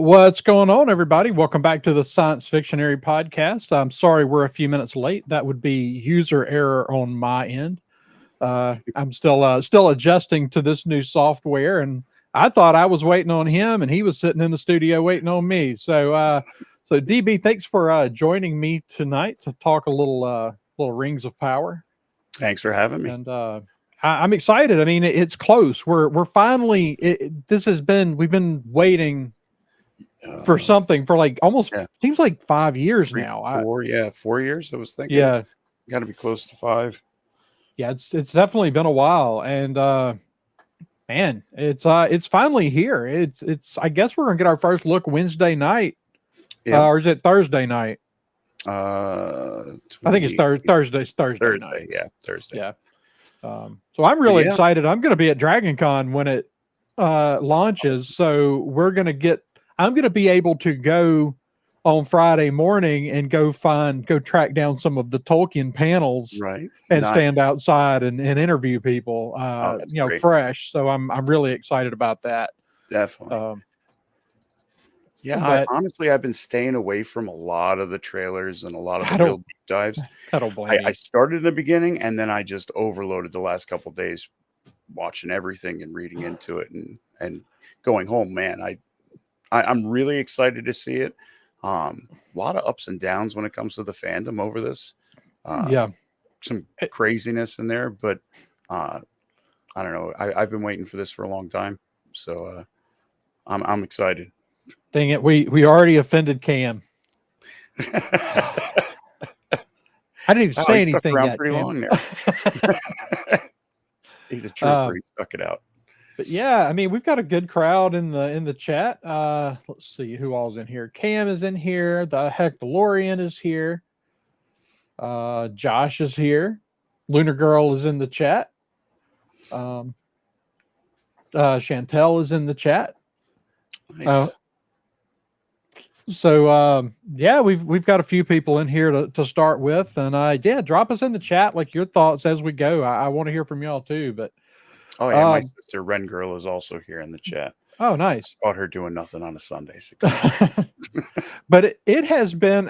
What's going on, everybody? Welcome back to the Science Fictionary podcast. I'm sorry we're a few minutes late. That would be user error on my end. I'm still adjusting to this new software, and I thought I was waiting on him, and he was sitting in the studio waiting on me. So DB, thanks for joining me tonight to talk a little Rings of Power. Thanks for having me. And I'm excited. I mean, it's close. We're finally. We've been waiting for something for like almost seems like 5 years now. 4 years. I was thinking. Yeah, got to be close to 5. Yeah, it's definitely been a while, and man, it's finally here. It's I guess we're gonna get our first look Wednesday night, or is it Thursday night? I think it's Thursday night. Yeah, Thursday. Yeah. So I'm really excited. I'm gonna be at Dragon Con when it launches. So I'm gonna be able to go on Friday morning and go track down some of the Tolkien panels, right? And stand outside and interview people, great. fresh. So I'm really excited about that. Definitely. Honestly, I've been staying away from a lot of the trailers and a lot of the real deep dives. I started in the beginning, and then I just overloaded the last couple of days watching everything and reading into it and going home. Man, I'm really excited to see it. A lot of ups and downs when it comes to the fandom over this. Some craziness in there, but I don't know. I've been waiting for this for a long time, so I'm excited. Dang it, we already offended Cam. I didn't even say anything stuck around yet. Pretty Cam. long there. He's a trooper. He stuck it out. But yeah, I mean, we've got a good crowd in the chat. Let's see who all's in here. Cam is in here. The Hectolorian is here. Josh is here. Lunar Girl is in the chat. Chantel is in the chat. Nice. We've got a few people in here to start with, and drop us in the chat like your thoughts as we go. I want to hear from y'all too. But my sister Ren Girl is also here in the chat. Oh, nice. Caught her doing nothing on a Sunday. But it has been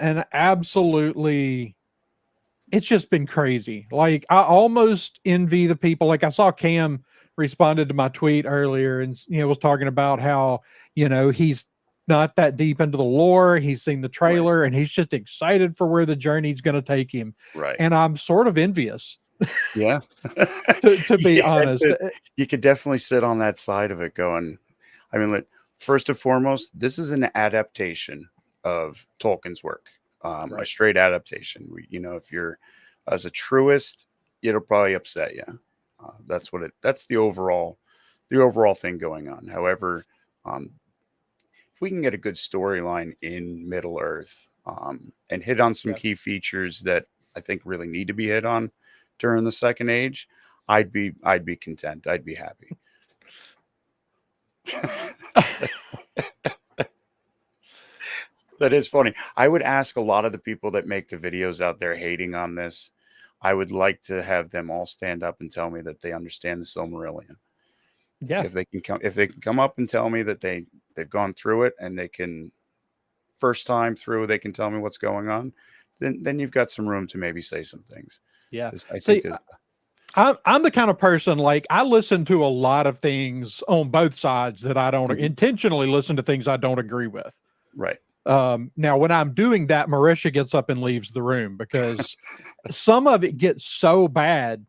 it's just been crazy. Like, I almost envy the people. Like, I saw Cam responded to my tweet earlier and was talking about how he's not that deep into the lore. He's seen the trailer, and he's just excited for where the journey's going to take him. Right. And I'm sort of envious. Yeah. to be honest, you could definitely sit on that side of it going, I mean, first and foremost, this is an adaptation of Tolkien's work, a straight adaptation. If you're as a truist, it'll probably upset you. That's the overall thing going on. However, if we can get a good storyline in Middle Earth, and hit on some key features that I think really need to be hit on during the Second Age, I'd be content. I'd be happy. That is funny. I would ask a lot of the people that make the videos out there hating on this. I would like to have them all stand up and tell me that they understand the Silmarillion. Yeah. If they can come up and tell me that they've gone through it, and they can first time through, they can tell me what's going on, then you've got some room to maybe say some things. Yeah. I'm the kind of person, like, I listen to a lot of things on both sides that I don't intentionally listen to things I don't agree with. Right. Now, when I'm doing that, Marisha gets up and leaves the room because some of it gets so bad,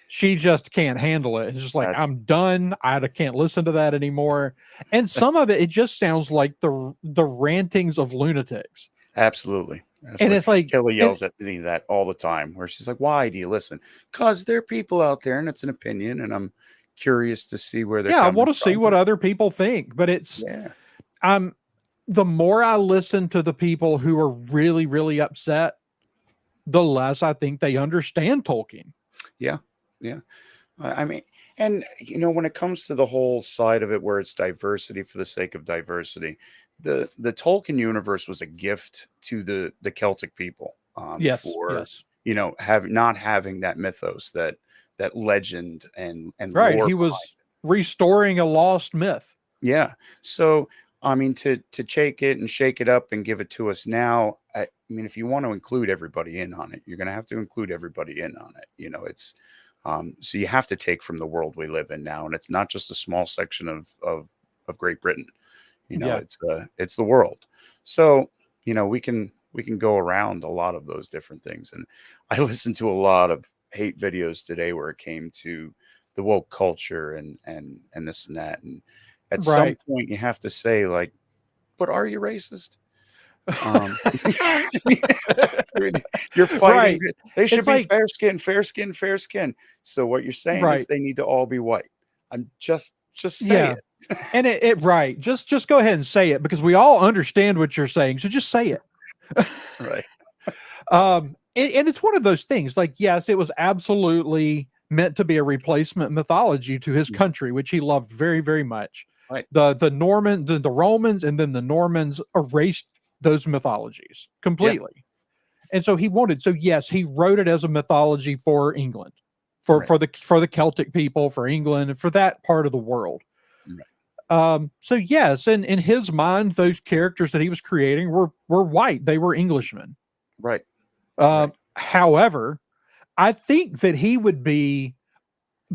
she just can't handle it. It's just like, I'm done. I can't listen to that anymore. And some of it just sounds like the rantings of lunatics. Absolutely. And it's like Kelly yells at me that all the time, where she's like, "Why do you listen?" Because there are people out there, and it's an opinion, and I'm curious to see where they're. I want to see what other people think, but the more I listen to the people who are really, really upset, the less I think they understand Tolkien. Yeah. I mean, and when it comes to the whole side of it, where it's diversity for the sake of diversity, the Tolkien universe was a gift to the Celtic people. Not having that mythos, that legend and right. He was restoring a lost myth. Yeah. So I mean, to take it and shake it up and give it to us now. I mean, if you want to include everybody in on it, you're going to have to include everybody in on it. You know, it's so you have to take from the world we live in now, and it's not just a small section of Great Britain. You know, Yeah. it's the world. So you know, we can go around a lot of those different things. And I listened to a lot of hate videos today where it came to the woke culture and this and that. And at some Right. point, you have to say like, but are you racist? Um, you're fighting. Right. They should It's be like, fair skin, fair skin, fair skin. So what you're saying is right. they need to all be white. I'm just say Yeah. it. And it right. Just go ahead and say it because we all understand what you're saying. So just say it. Right. And it's one of those things like, yes, it was absolutely meant to be a replacement mythology to his Mm, country, which he loved very, very much. right. The Romans and then the Normans erased those mythologies Yeah. completely. And so he wanted, so yes, he wrote it as a mythology for England, Right. for the Celtic people, for England, and for that part of the world. Right. So yes, and in his mind, those characters that he was creating were white. They were Englishmen. Right. Right. However, I think that he would be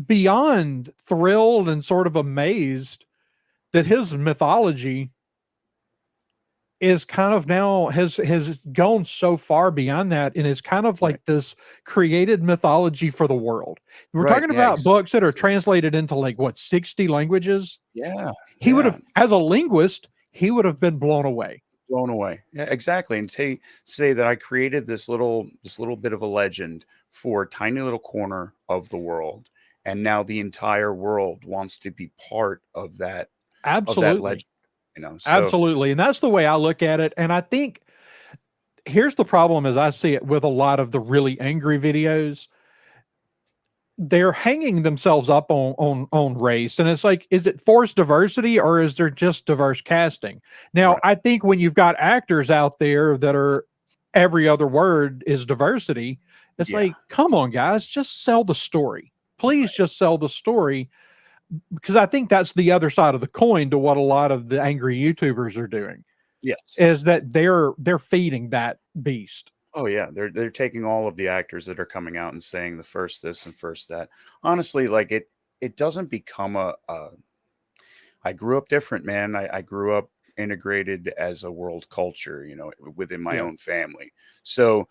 beyond thrilled and sort of amazed that his mythology is kind of now has gone so far beyond that and is kind of Right. like this created mythology for the world. We're Right. talking Yeah. about books that are translated into like what 60 languages. Yeah. He would Yeah. have, as a linguist, he would have been blown away. Blown away. Yeah, exactly. And say that I created this little bit of a legend for a tiny little corner of the world, and now the entire world wants to be part of that Absolutely. legend. You know, so Absolutely. And that's the way I look at it. And I think here's the problem as I see it with a lot of the really angry videos. They're hanging themselves up on race. And it's like, is it forced diversity or is there just diverse casting? Now, right. I think when you've got actors out there that are every other word is diversity, it's Yeah. like, come on, guys, just sell the story. Please just sell the story. Because I think that's the other side of the coin to what a lot of the angry YouTubers are doing Yes. is that they're feeding that beast. Oh yeah, they're taking all of the actors that are coming out and saying the first this and first that. Honestly, like it doesn't become a I grew up different, man. I grew up integrated as a world culture, you know, within my Yeah. own family. So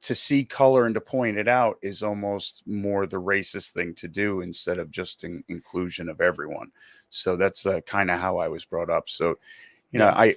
to see color and to point it out is almost more the racist thing to do instead of just inclusion of everyone. So that's kind of how I was brought up. So, you know, Yeah. I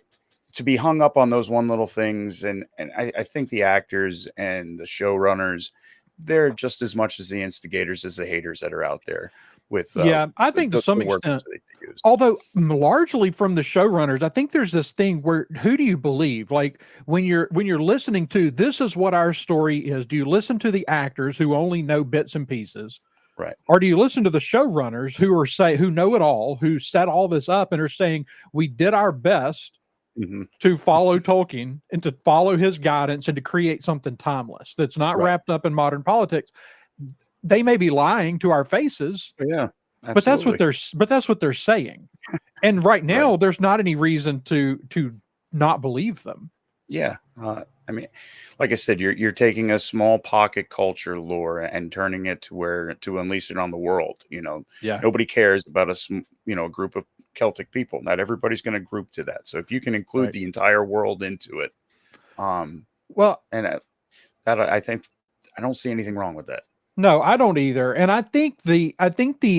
to be hung up on those one little things, and I think the actors and the showrunners, they're just as much as the instigators as the haters that are out there with Yeah. I think to some the words extent, that they use. although largely from the showrunners, I think there's this thing where who do you believe? Like when you're listening to this is what our story is, do you listen to the actors who only know bits and pieces? Right. Or do you listen to the showrunners who know it all, who set all this up and are saying we did our best Hmm. to follow Tolkien and to follow his guidance and to create something timeless that's not Right. wrapped up in modern politics. They may be lying to our faces, Yeah. but Absolutely. that's what they're saying. And right Right. now, there's not any reason to not believe them. Yeah. I mean, like I said, you're taking a small pocket culture lore and turning it to where to unleash it on the world. You know, Yeah. nobody cares about a group of Celtic people. Not everybody's going to group to that. So if you can include Right. the entire world into it, um, Well, and that I think I don't see anything wrong with that. no, I don't either. And I think the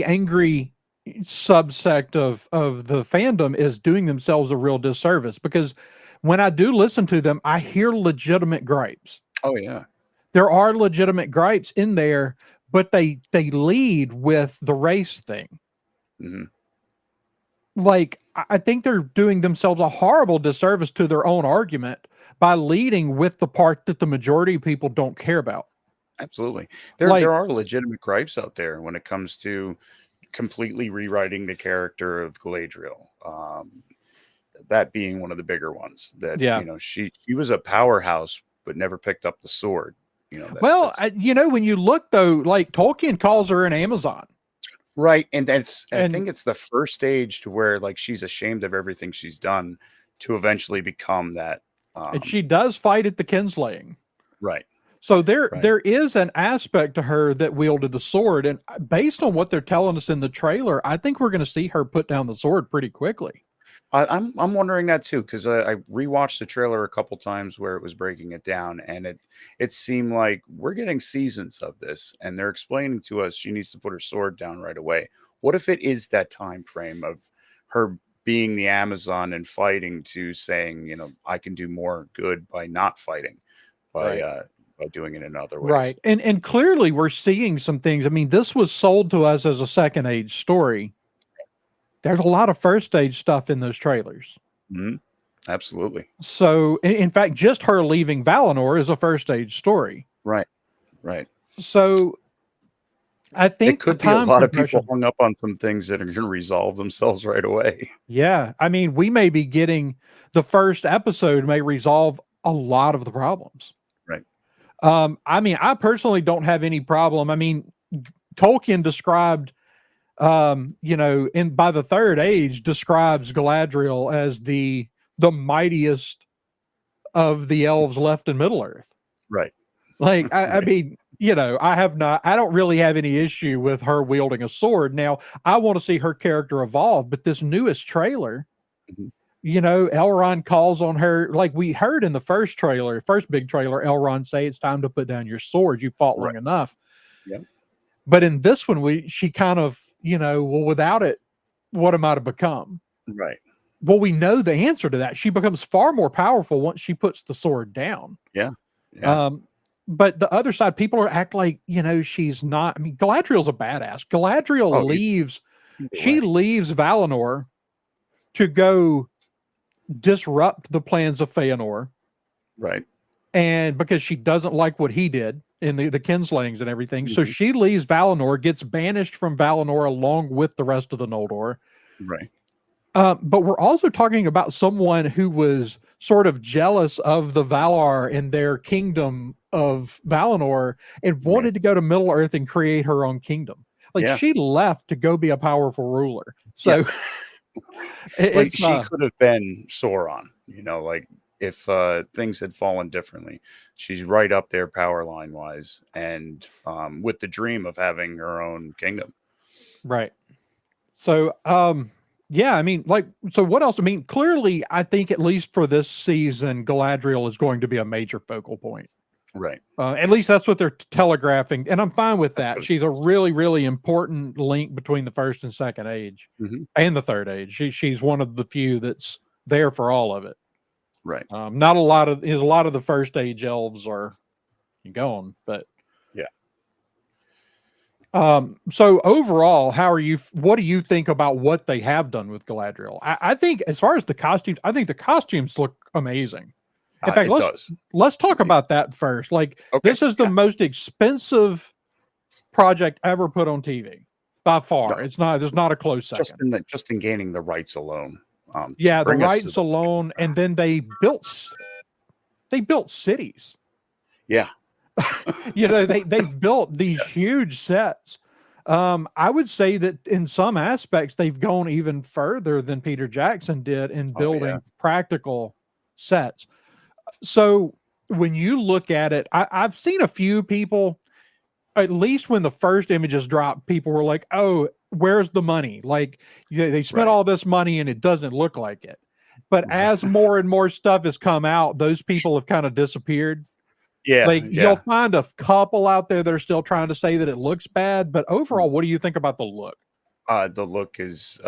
angry subsect of the fandom is doing themselves a real disservice because when I do listen to them, I hear legitimate gripes. Oh yeah. There are legitimate gripes in there, but they lead with the race thing. Hmm. Like I think they're doing themselves a horrible disservice to their own argument by leading with the part that the majority of people don't care about. Absolutely. There Like, are legitimate gripes out there when it comes to completely rewriting the character of Galadriel. That being one of the bigger ones. That yeah. she was a powerhouse, but never picked up the sword. You know Well, that's when you look though, like Tolkien calls her an Amazon. Right, and I And think it's the first stage to where, like, she's ashamed of everything she's done to eventually become that, she does fight at the kinslaying. right, So there right. there is an aspect to her that wielded the sword, and based on what they're telling us in the trailer, I think we're going to see her put down the sword pretty quickly. I'm wondering that too, 'cause I rewatched the trailer a couple times where it was breaking it down, and it seemed like we're getting seasons of this, and they're explaining to us she needs to put her sword down right away. What if it is that time frame of her being the Amazon and fighting to saying, "I can do more good by not fighting, by, Right. uh, by doing it in other ways." Right. And clearly we're seeing some things. I mean, this was sold to us as a second age story. There's a lot of first stage stuff in those trailers. Mhm. Absolutely. So in fact, just her leaving Valinor is a first stage story. Right, right. So I It think the could be a time lot of people compression. hung up on some things that are gonna resolve themselves right away. Yeah. I mean, we may be getting the first episode may resolve a lot of the problems. Right. I mean, I personally don't have any problem. I mean, Tolkien described, in by the third age, describes Galadriel as the mightiest of the elves left in Middle Earth. Right. Like, I Right. mean, I don't really have any issue with her wielding a sword. Now, I want to see her character evolve, but this newest trailer, Mhm. Elrond calls on her, like we heard in the first big trailer, Elrond say it's time to put down your sword. You fought Right. long enough. Yep. But in this one, she kind of, well, without it, what am I to become? Right. Well, we know the answer to that. She becomes far more powerful once she puts the sword down. Yeah. Yeah. Um, but the other side, people are act like, she's not. I mean, Galadriel's a badass. Oh, either She way. leaves Valinor to go disrupt the plans of Feanor. Right. And because she doesn't like what he did in the kinslayings and everything. So Mhm. she leaves Valinor, gets banished from Valinor along with the rest of the Noldor. Right. But we're also talking about someone who was sort of jealous of the Valar and their kingdom of Valinor and Right. wanted to go to Middle Earth and create her own kingdom. Like Yeah. she left to go be a powerful ruler. So Yes. Like, it's she could have been Sauron, like, if, things had fallen differently. She's right up there power line wise and, with the dream of having her own kingdom. right. So, yeah, I mean, so what else? I mean, clearly, I think at least for this season, Galadriel is going to be a major focal point. Right. At least that's what they're telegraphing, and I'm fine with That's that. good. She's a really, really important link between the first and second age, Mhm. and the third age. She's one of the few that's there for all of it. Right. Not a lot of the first age elves are gone, but Yeah. so overall, what do you think about what they have done with Galadriel? I think as far as the costumes, I think the costumes look amazing. In fact, It does. let's talk It about that first. Like Okay. this is the Yeah. most expensive project ever put on TV by No, far. There's not a close second. just in gaining the rights alone, to Yeah, the bring us to rights the alone, and then they built cities. Yeah. They've built these huge sets. I would say that in some aspects they've gone even further than Peter Jackson did in Oh, yeah. building practical sets. So when you look at it, I've seen a few people, at least when the first images dropped, people were like, "Oh, where's the money?" Like they spent Right. all this money and it doesn't look like it. But as more and more stuff has come out, those people have kind of disappeared. Yeah, Like you'll yeah. find a couple out there that are still trying to say that it looks bad, but Mm. overall, what do you think about the look? The look is,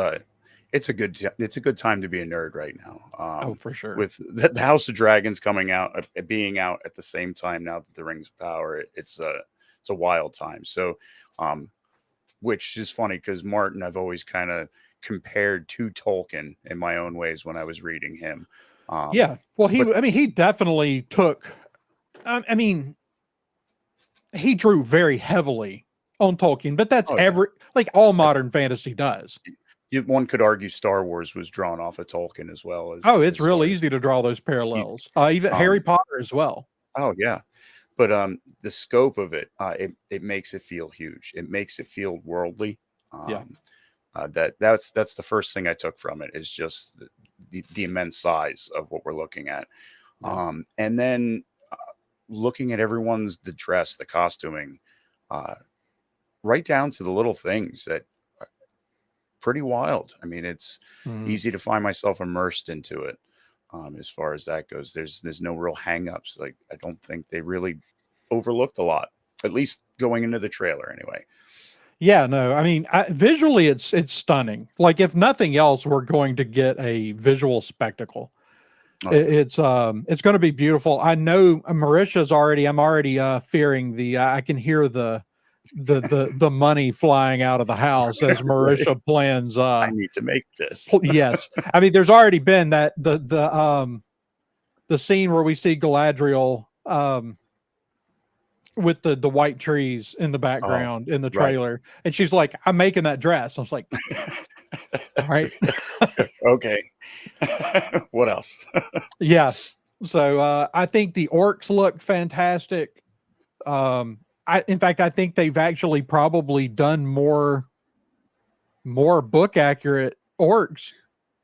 it's a good time to be a nerd right now. Oh, for sure. With the House of Dragons coming out, being out at the same time now that the Rings of Power, it's a wild time. So, which is funny because Martin, I've always kind of compared to Tolkien in my own ways when I was reading him. Yeah. Well, But he definitely took, I mean, he drew very heavily on Tolkien, but that's oh yeah, like all modern fantasy does. one could argue Star Wars was drawn off of Tolkien as well Oh, it's as real far as easy to draw those easy. parallels. Even Harry Um, Potter as well. oh yeah, but the scope of it, it makes it feel huge. It makes it feel worldly. Yeah. That's the first thing I took from it, is just the immense size of what we're looking at. Yeah. And then looking at everyone's, the dress, the costuming, right down to the little things that are pretty wild. I mean, it's Mhm. easy to find myself immersed into it. As far as that goes, there's no real hangups. Like, I don't think they really overlooked a lot, at least going into the trailer anyway. Yeah, no, I mean, visually, it's stunning. Like, if nothing else, we're going to get a visual spectacle. Oh yeah. It's going to be beautiful. I know Marisha's already. I'm already fearing the. I can hear the money flying out of the house as Right. Marisha plans. I need to make this. Yes, I mean, there's already been that the scene where we see Galadriel with the white trees in the Oh, background in the right. trailer, and she's like, "I'm making that dress." I was like, "All right." Okay. What else? Yeah. So I think the orcs look fantastic. In fact, I think they've actually probably done more book accurate orcs to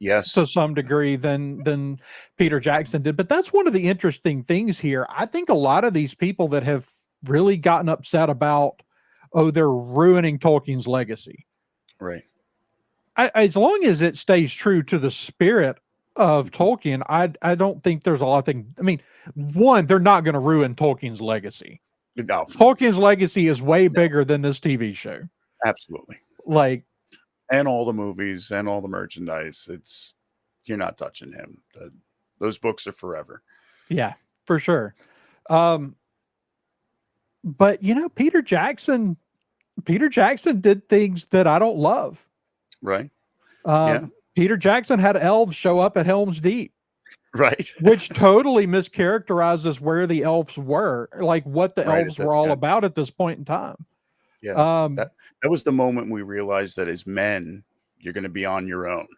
Yes. some degree than Peter Jackson did. But that's one of the interesting things here. I think a lot of these people that have really gotten upset about, oh, they're ruining Tolkien's legacy. Right. As long as it stays true to the spirit of Mhm. Tolkien, I don't think there's a lot of things. I mean, one, they're not going to ruin Tolkien's legacy. No, Tolkien's legacy is way no, bigger than this TV show. absolutely. Like, And all the movies and all the merchandise. You're not touching him. Those books are forever. yeah, for sure. Um, but Peter Jackson did things that I don't love. Right. Yeah. Peter Jackson had elves show up at Helm's Deep, Right. which totally mischaracterizes where the elves were, like what the Right. At elves that, were all yeah. about at this point in time. Yeah. Um, That was the moment we realized that as men, you're going to be on your own.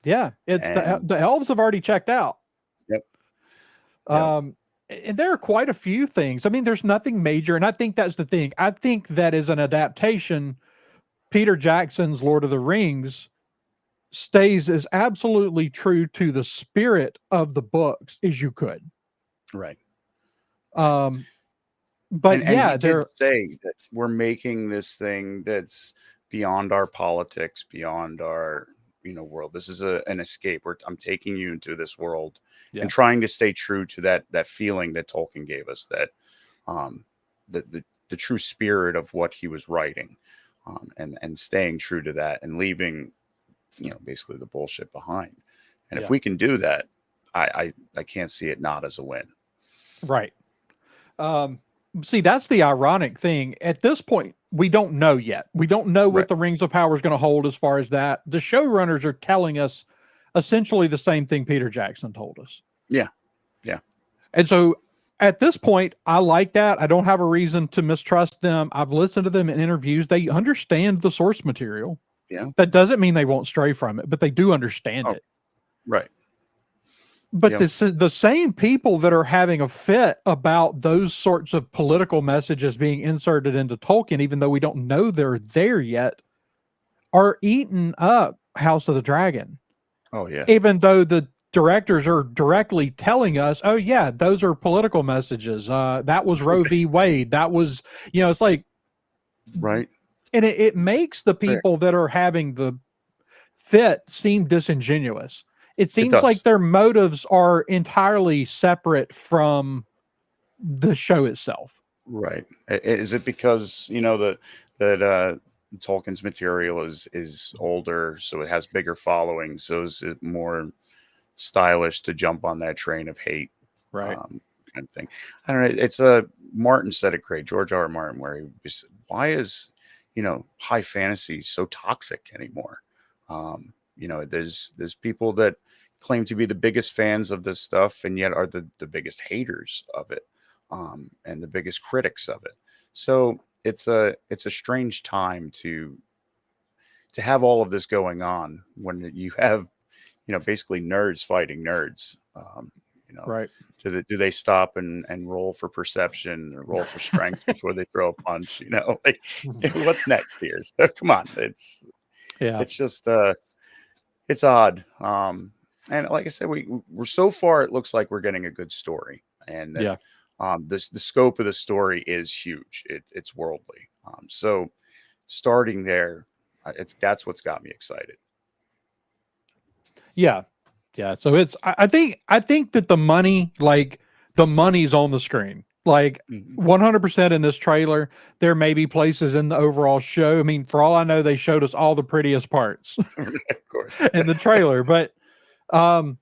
yeah, it's And the elves have already checked out. yep. Yep. And there are quite a few things. I mean, there's nothing major, and I think that's the thing. I think that is an adaptation. Peter Jackson's Lord of the Rings stays as absolutely true to the spirit of the books as you could. Right. Um, but And he yeah, did there, say that we're making this thing that's beyond our politics, beyond our world. This is an escape. I'm taking you into this world yeah, and trying to stay true to that feeling that Tolkien gave us, that um the true spirit of what he was writing, and staying true to that and leaving basically the bullshit behind. And if yeah, we can do that, I can't see it not as a win. right. Um, See, that's the ironic thing. At this point, we don't know yet. We don't know what Right. the Rings of Power is going to hold as far as that. The showrunners are telling us essentially the same thing Peter Jackson told us. Yeah. Yeah. And so at this point, I like that. I don't have a reason to mistrust them. I've listened to them in interviews. They understand the source material. Yeah. That doesn't mean they won't stray from it, but they do understand Oh, it. right. But Yep. the same people that are having a fit about those sorts of political messages being inserted into Tolkien, even though we don't know they're there yet, are eating up House of the Dragon. Oh yeah. Even though the directors are directly telling us, oh yeah, those are political messages. That was Roe v. Wade. That was, it's like, Right. and it makes the Right. people that are having the fit seem disingenuous. It It seems like does. their motives are entirely separate from the show itself. Right. Is it because that Tolkien's material is older, so it has bigger following, so is it more stylish to jump on that train of hate, Right. kind of thing? I don't know. It's a Martin said it great, George R. R. Martin, where he said, "Why is high fantasy so toxic anymore?" There's people that claim to be the biggest fans of this stuff and yet are the biggest haters of it, and the biggest critics of it. So it's a strange time to have all of this going on when you have basically nerds fighting nerds. You know, Right. do they stop and roll for perception or roll for strength before they throw a punch? Like, what's next here? So come on, Yeah. It's just it's odd. And like I said, we're so far. It looks like we're getting a good story, and that Yeah. the scope of the story is huge. It's worldly. So starting there, that's what's got me excited. Yeah. Yeah. So it's I think that the money's on the screen. Like Mhm. 100% in this trailer. There may be places in the overall show. I mean, for all I know, they showed us all the prettiest parts Of course. in the trailer, but um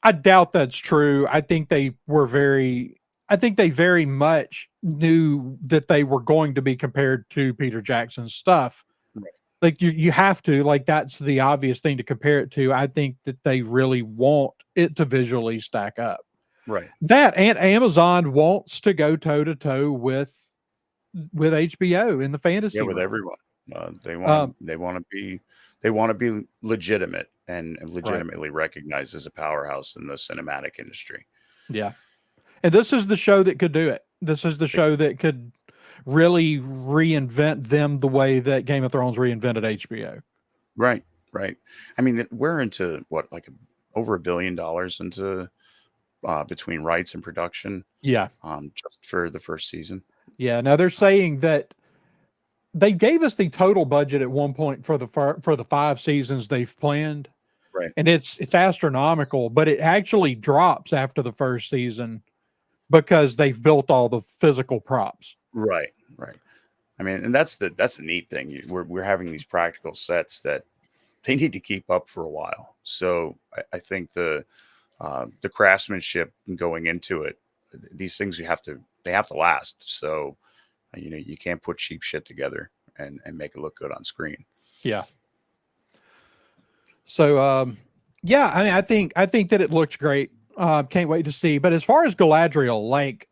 I doubt that's true. I think they very much knew that they were going to be compared to Peter Jackson's stuff. Right. Like you have to, like that's the obvious thing to compare it to. I think that they really want it to visually stack up. Right. That and Amazon wants to go toe to toe with HBO in the Yeah, fantasy with realm. everyone. Um, They want to be legitimate and right. legitimately recognized as a powerhouse in the cinematic industry. Yeah. And this is the show that could do it. This is the It- show that could really reinvent them the way that Game of Thrones reinvented HBO. right, right. I mean, we're into what, like over $1 billion into between rights and production, Yeah. just for the first season. Yeah. Now they're saying that they gave us the total budget at one point for the 5 seasons they've planned, Right, and it's astronomical, but it actually drops after the first season because they've built all the physical props. right, right. I mean, and that's the neat thing. We're having these practical sets that they need to keep up for a while. So I think the craftsmanship going into it, these things they have to last. So you can't put cheap shit together and make it look good on screen. Yeah. So yeah, I mean I think that it looks great. Can't wait to see. But as far as Galadriel, like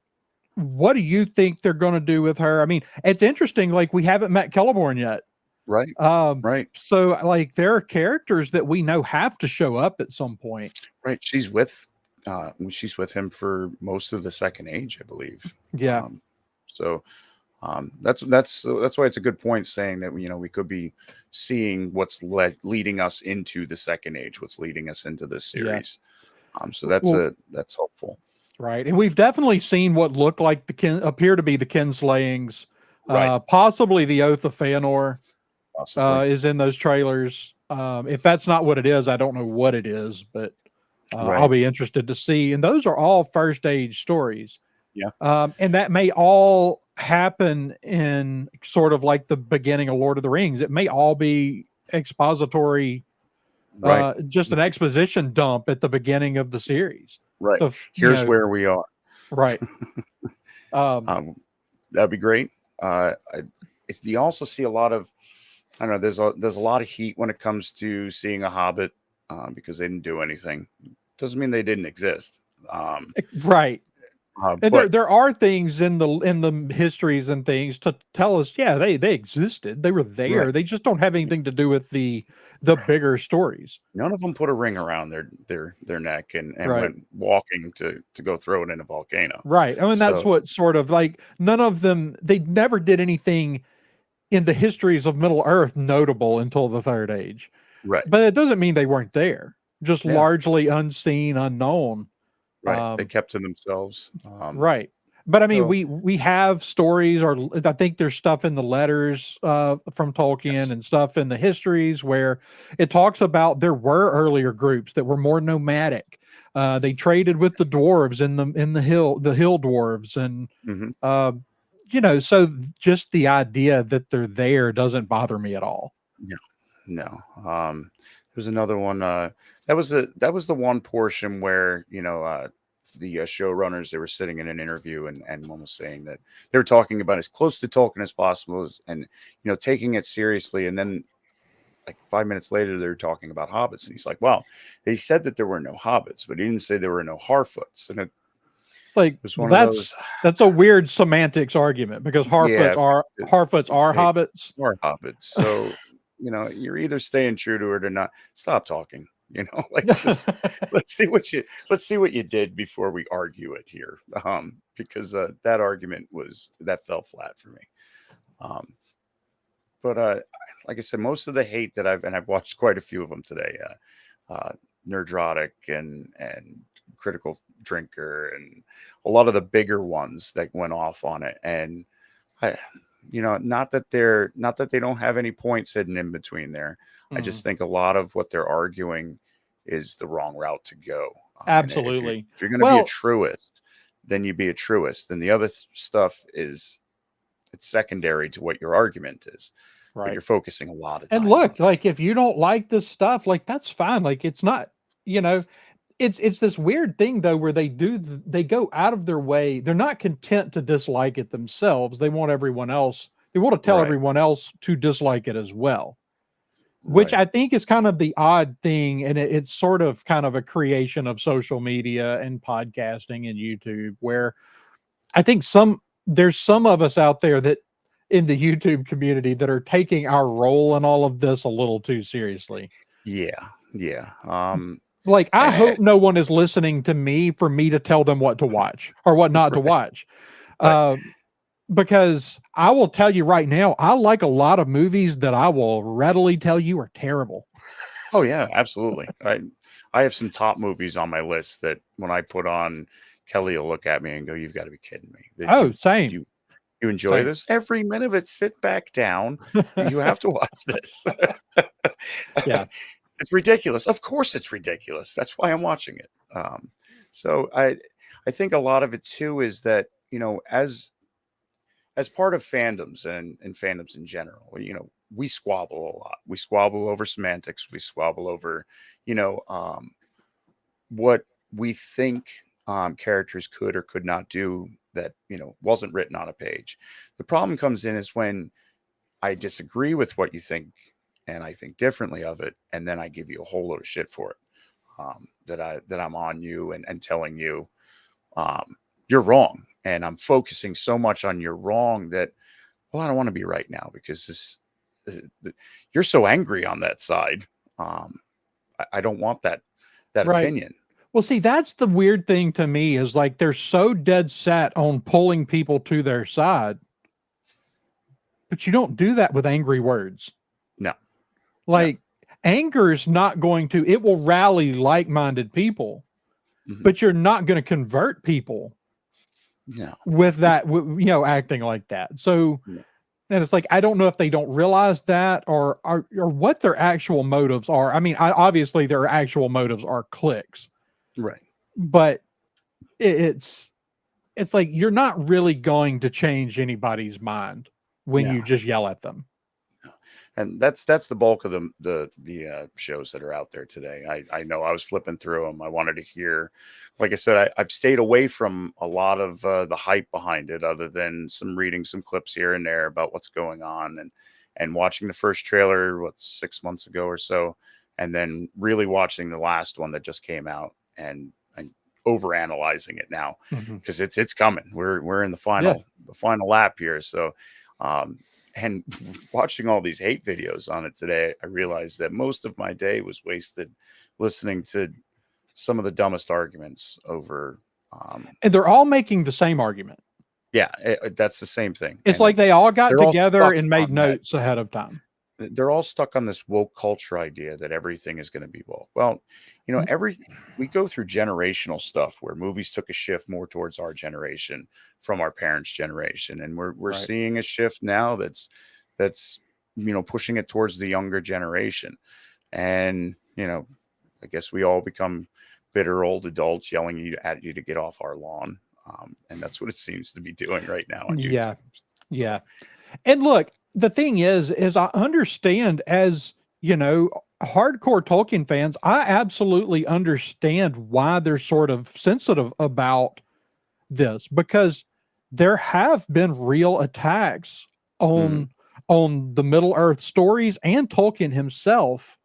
what do you think they're going to do with her? I mean, it's interesting like we haven't met Celeborn yet. Right, Um right, so like there are characters that we know have to show up at some point. right. She's with him for most of the Second Age, I believe. Yeah. So that's why it's a good point saying that we could be seeing what's leading us into the Second Age, what's leading us into this Yeah. series. So that's Well, that's hopeful. right. And we've definitely seen what look like appear to be the kinslayings. Right, Possibly the Oath of Feanor possibly. is in those trailers. If that's not what it is, I don't know what it is, but I'll Right. be interested to see. And those are all first age stories. Yeah. And that may all happen in sort of like the beginning of Lord of the Rings. It may all be expository, Right. just an exposition dump at the beginning of the series. Right. Of, Here's where we are. right. Um, Um, that'd be great. You also see a lot of, I don't know, there's a lot of heat when it comes to seeing a Hobbit, because they didn't do anything. Doesn't mean they didn't exist. right. And But there are things in the histories and things to tell us, yeah, they existed. They were right, there. They just don't have anything to do with the bigger stories. none of them put a ring around their neck and Right. went walking to go throw it in a volcano. Right. I mean, that's So what sort of like none of them, they never did anything in the histories of Middle Earth notable until the Third Age. right, But it doesn't mean they weren't there, just yeah, largely unseen, unknown. right. They Um, kept to themselves. right. But I mean, So we have stories, or I think there's stuff in the letters from Tolkien yes, and stuff in the histories where it talks about there were earlier groups that were more nomadic. They traded with the dwarves in the hill dwarves, and hmm uh, so just the idea that they're there doesn't bother me at all. no, no. There's another one. That was the one portion where the showrunners, they were sitting in an interview, and one was saying that they were talking about as close to Tolkien as possible, and taking it seriously, and then like 5 minutes later they're talking about hobbits, and he's like, well, they said that there were no hobbits, but he didn't say there were no Harfoots, and it It's like, was well, one of those. that's a weird semantics argument because Yeah, Harfoots are they hobbits. are hobbits, so you're either staying true to it or not. Stop talking. Like, just let's see what you did before we argue it here. Because that argument that fell flat for me. Um, but like I said, most of the hate that I've watched quite a few of them today. Uh, Nerdrotic and Critical Drinker and a lot of the bigger ones that went off on it. And I, not that they don't have any points hidden in between there. I Mm, just think a lot of what they're arguing is the wrong route to go. And absolutely. if you're going to be a Well, truist, then you be a truist. Then the other stuff is it's secondary to what your argument is, but right. you're focusing a lot of And time on look, like if you don't like this stuff, like that's fine. Like it's not, you know, it's this weird thing though where they go out of their way. They're not content to dislike it themselves. They want everyone else. They want to it. tell Right, everyone else to dislike it as well, which right. I think is kind of the odd thing, and it's sort of kind of a creation of social media and podcasting and YouTube, where I think there's some of us out there that in the YouTube community that are taking our role in all of this a little too seriously. Yeah, yeah. Like, I Eh, hope no one is listening to me for me to tell them what to watch or what not to right, watch. right. Uh, because I will tell you right now, I like a lot of movies that I will readily tell you are terrible. Oh yeah, absolutely. I have some top movies on my list that when I put on, Kelly will look at me and go, "You've got to be kidding me! That Oh, same, you enjoy same. this every minute of it? Sit back down. You have to watch this. Yeah, It's ridiculous. Of course, it's ridiculous. That's why I'm watching it. So I think a lot of it too is that as part of fandoms and fandoms in general, we squabble a lot. We squabble over semantics. We squabble over, you know, um, what we think characters could or could not do that, wasn't written on a page. The problem comes in is when I disagree with what you think and I think differently of it, and then I give you a whole load of shit for it. That I'm on you and telling you um, you're wrong, and I'm focusing so much on you're wrong that I don't want to be right now because you're so angry on that side. I don't want that right. opinion. Well, see, that's the weird thing to me is like they're so dead set on pulling people to their side, but you don't do that with angry words. No, no, Like anger is not going to, it will rally like minded people, mhm, but you're not going to convert people no, with that, acting like that. So, no, and it's like, I don't know if they don't realize that or what their actual motives are. I mean, obviously their actual motives are clicks, right. but it's, it's like you're not really going to change anybody's mind when No. you just yell at them. And that's the bulk of the shows that are out there today. I know I was flipping through them. I wanted to hear, like I said, I've stayed away from a lot of the hype behind it, other than reading some clips here and there about what's going on, and watching the first trailer 6 months ago or so, and then really watching the last one that just came out and over analyzing it now Mhm. because it's coming. We're in the Yeah. final lap here, so. And watching all these hate videos on it today, I realized that most of my day was wasted listening to some of the dumbest arguments over. And they're all making the same argument. Yeah, that's the same thing, It's and like they all got they're all together stuck and made on that. notes ahead of time. They're all stuck on this woke culture idea that everything is going to be woke. Well, Mm, we go through generational stuff where movies took a shift more towards our generation from our parents' generation, and we're right. seeing a shift now that's pushing it towards the younger generation. And I guess we all become bitter old adults yelling at you to get off our lawn. And that's what it seems to be doing right now on Yeah. YouTube. Yeah. And look, the thing is I understand as, hardcore Tolkien fans, I absolutely understand why they're sort of sensitive about this because there have been real attacks Mhm. on the Middle Earth stories and Tolkien himself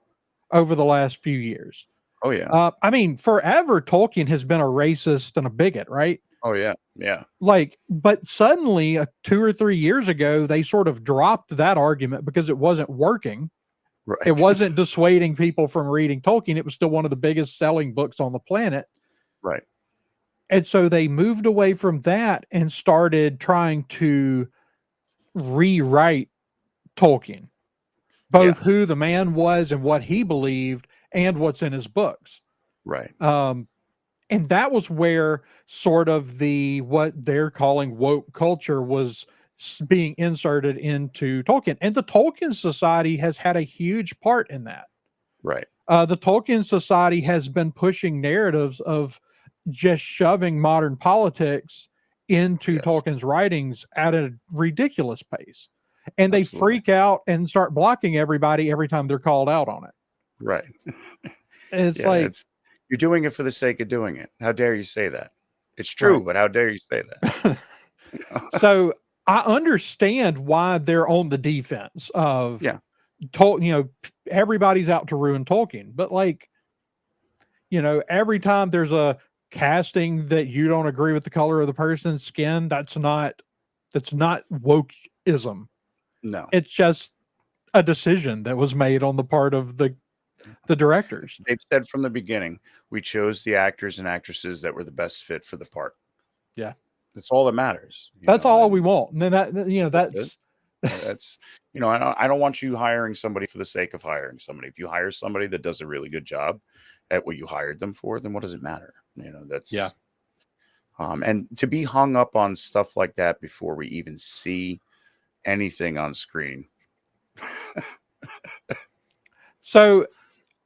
over the last few years. Oh yeah. I mean, forever Tolkien has been a racist and a bigot, right? Oh yeah. Yeah. Like, but suddenly 2 or 3 years ago, they sort of dropped that argument because it wasn't working. It Right. wasn't dissuading people from reading Tolkien. It was still one of the biggest selling books on the planet. Right. And so they moved away from that and started trying to rewrite Tolkien, both Yes. who the man was and what he believed and what's in his books. Right. And that was where sort of what they're calling woke culture was being inserted into Tolkien. And the Tolkien Society has had a huge part in that. Right. The Tolkien Society has been pushing narratives of just shoving modern politics into Yes. Tolkien's writings at a ridiculous pace. And they Absolutely. freak out and start blocking everybody every time they're called out on it. Right. It's Yeah, like, you're doing it for the sake of doing it. How dare you say that? It's true, right. but how dare you say that? So I understand why they're on the defense of, Yeah. Everybody's out to ruin Tolkien, but like, every time there's a casting that you don't agree with the color of the person's skin, that's not wokeism. No. It's just a decision that was made on the part of the directors. They've said from the beginning, we chose the actors and actresses that were the best fit for the part. Yeah. That's all that matters. That's all we want. And then that's I don't want you hiring somebody for the sake of hiring somebody. If you hire somebody that does a really good job at what you hired them for, then what does it matter? That's and to be hung up on stuff like that before we even see anything on screen. So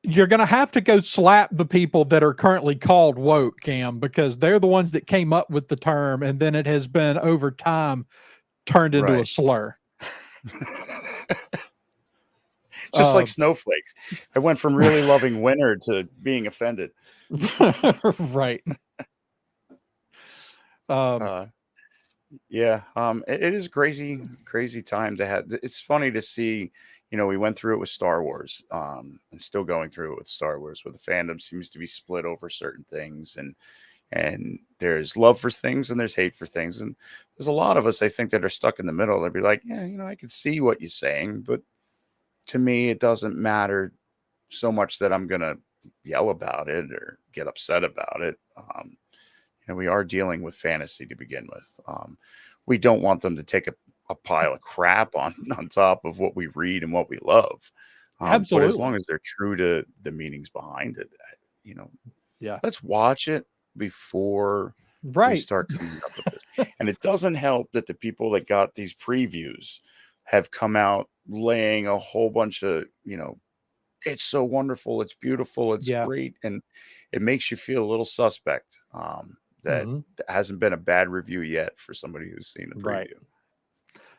you're going to have to go slap the people that are currently called woke, Cam, because they're the ones that came up with the term, and then it has been over time turned into a slur. Just like snowflakes. I went from really loving winter to being offended. Right. It is crazy time to have. It's funny to see, we went through it with Star Wars, and still going through it with Star Wars, where the fandom seems to be split over certain things, and there's love for things and there's hate for things. And there's a lot of us, I think, that are stuck in the middle. They'd be like, yeah, I can see what you're saying, but to me, it doesn't matter so much that I'm going to yell about it or get upset about it. We are dealing with fantasy to begin with. We don't want them to take a pile of crap on top of what we read and what we love. Absolutely. But as long as they're true to the meanings behind it, yeah, let's watch it before we start coming up with this. And it doesn't help that the people that got these previews have come out laying a whole bunch of, it's so wonderful, it's beautiful, it's great, and it makes you feel a little suspect. That hasn't been a bad review yet for somebody who's seen the preview.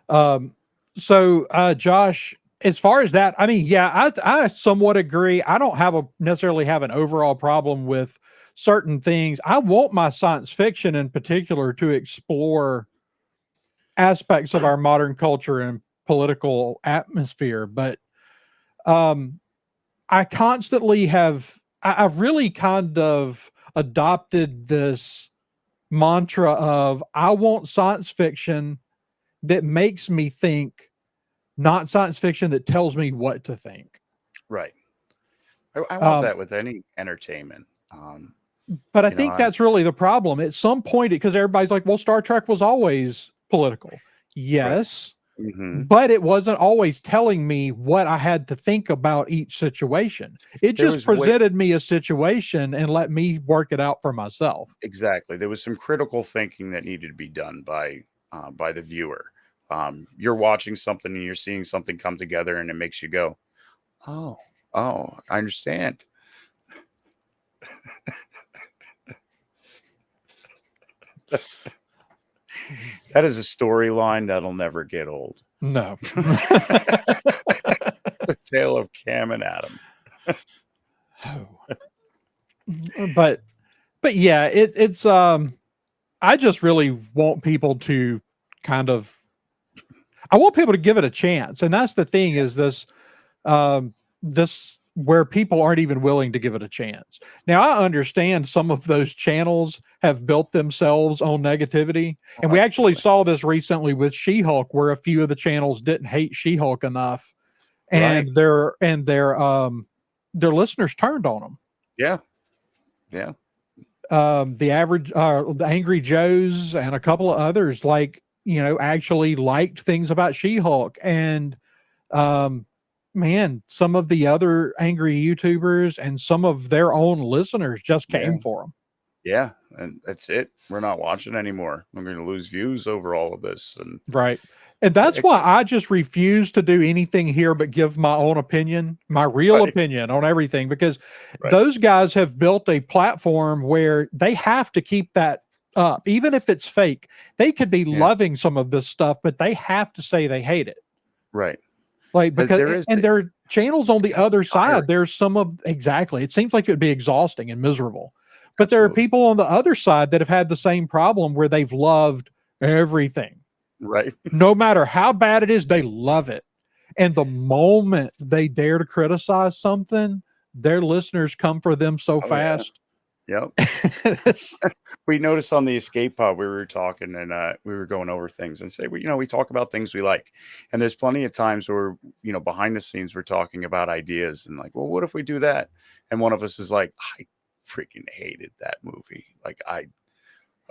Right. So Josh, as far as that, I mean, I somewhat agree. I don't necessarily have an overall problem with certain things. I want my science fiction in particular to explore aspects of our modern culture and political atmosphere, but I've really kind of adopted this mantra of, I want science fiction that makes me think, not science fiction that tells me what to think. Right. I want that with any entertainment. But I think that's really the problem. At some point, because everybody's like, well, Star Trek was always political. Yes. Right. Mm-hmm. But it wasn't always telling me what I had to think about each situation. It just presented me a situation and let me work it out for myself. Exactly. There was some critical thinking that needed to be done by the viewer. You're watching something and you're seeing something come together and it makes you go, oh, I understand. That is a storyline that'll never get old. No. The tale of Cam and Adam. But yeah, it's I just really want people to I want people to give it a chance. And that's the thing, is this where people aren't even willing to give it a chance. Now, I understand some of those channels have built themselves on negativity. And we actually saw this recently with She-Hulk, where a few of the channels didn't hate She-Hulk enough, and their listeners turned on them. Yeah. Yeah. The Angry Joes and a couple of others, actually liked things about She-Hulk, and Man, some of the other angry YouTubers and some of their own listeners just Yeah. came for them. Yeah. And that's it. We're not watching anymore. We're going to lose views over all of this. And Right. And that's it, why I just refuse to do anything here but give my own opinion, my real right. opinion on everything, because Right. those guys have built a platform where they have to keep that up. Even if it's fake, they could be Yeah. loving some of this stuff, but they have to say they hate it. Right. Like, because, There is, and their channels on it's the got to be other tiring. side, there's some of, exactly. It seems like it would be exhausting and miserable. But there are Absolutely. people on the other side that have had the same problem where they've loved everything. Right. No matter how bad it is, they love it. And the moment they dare to criticize something, their listeners come for them so Oh, yeah. fast. Yep. It's- We noticed on the escape pod we were talking and we were going over things and say, well, we talk about things we like. And there's plenty of times where, behind the scenes, we're talking about ideas and like, well, what if we do that? And one of us is like, I freaking hated that movie. Like,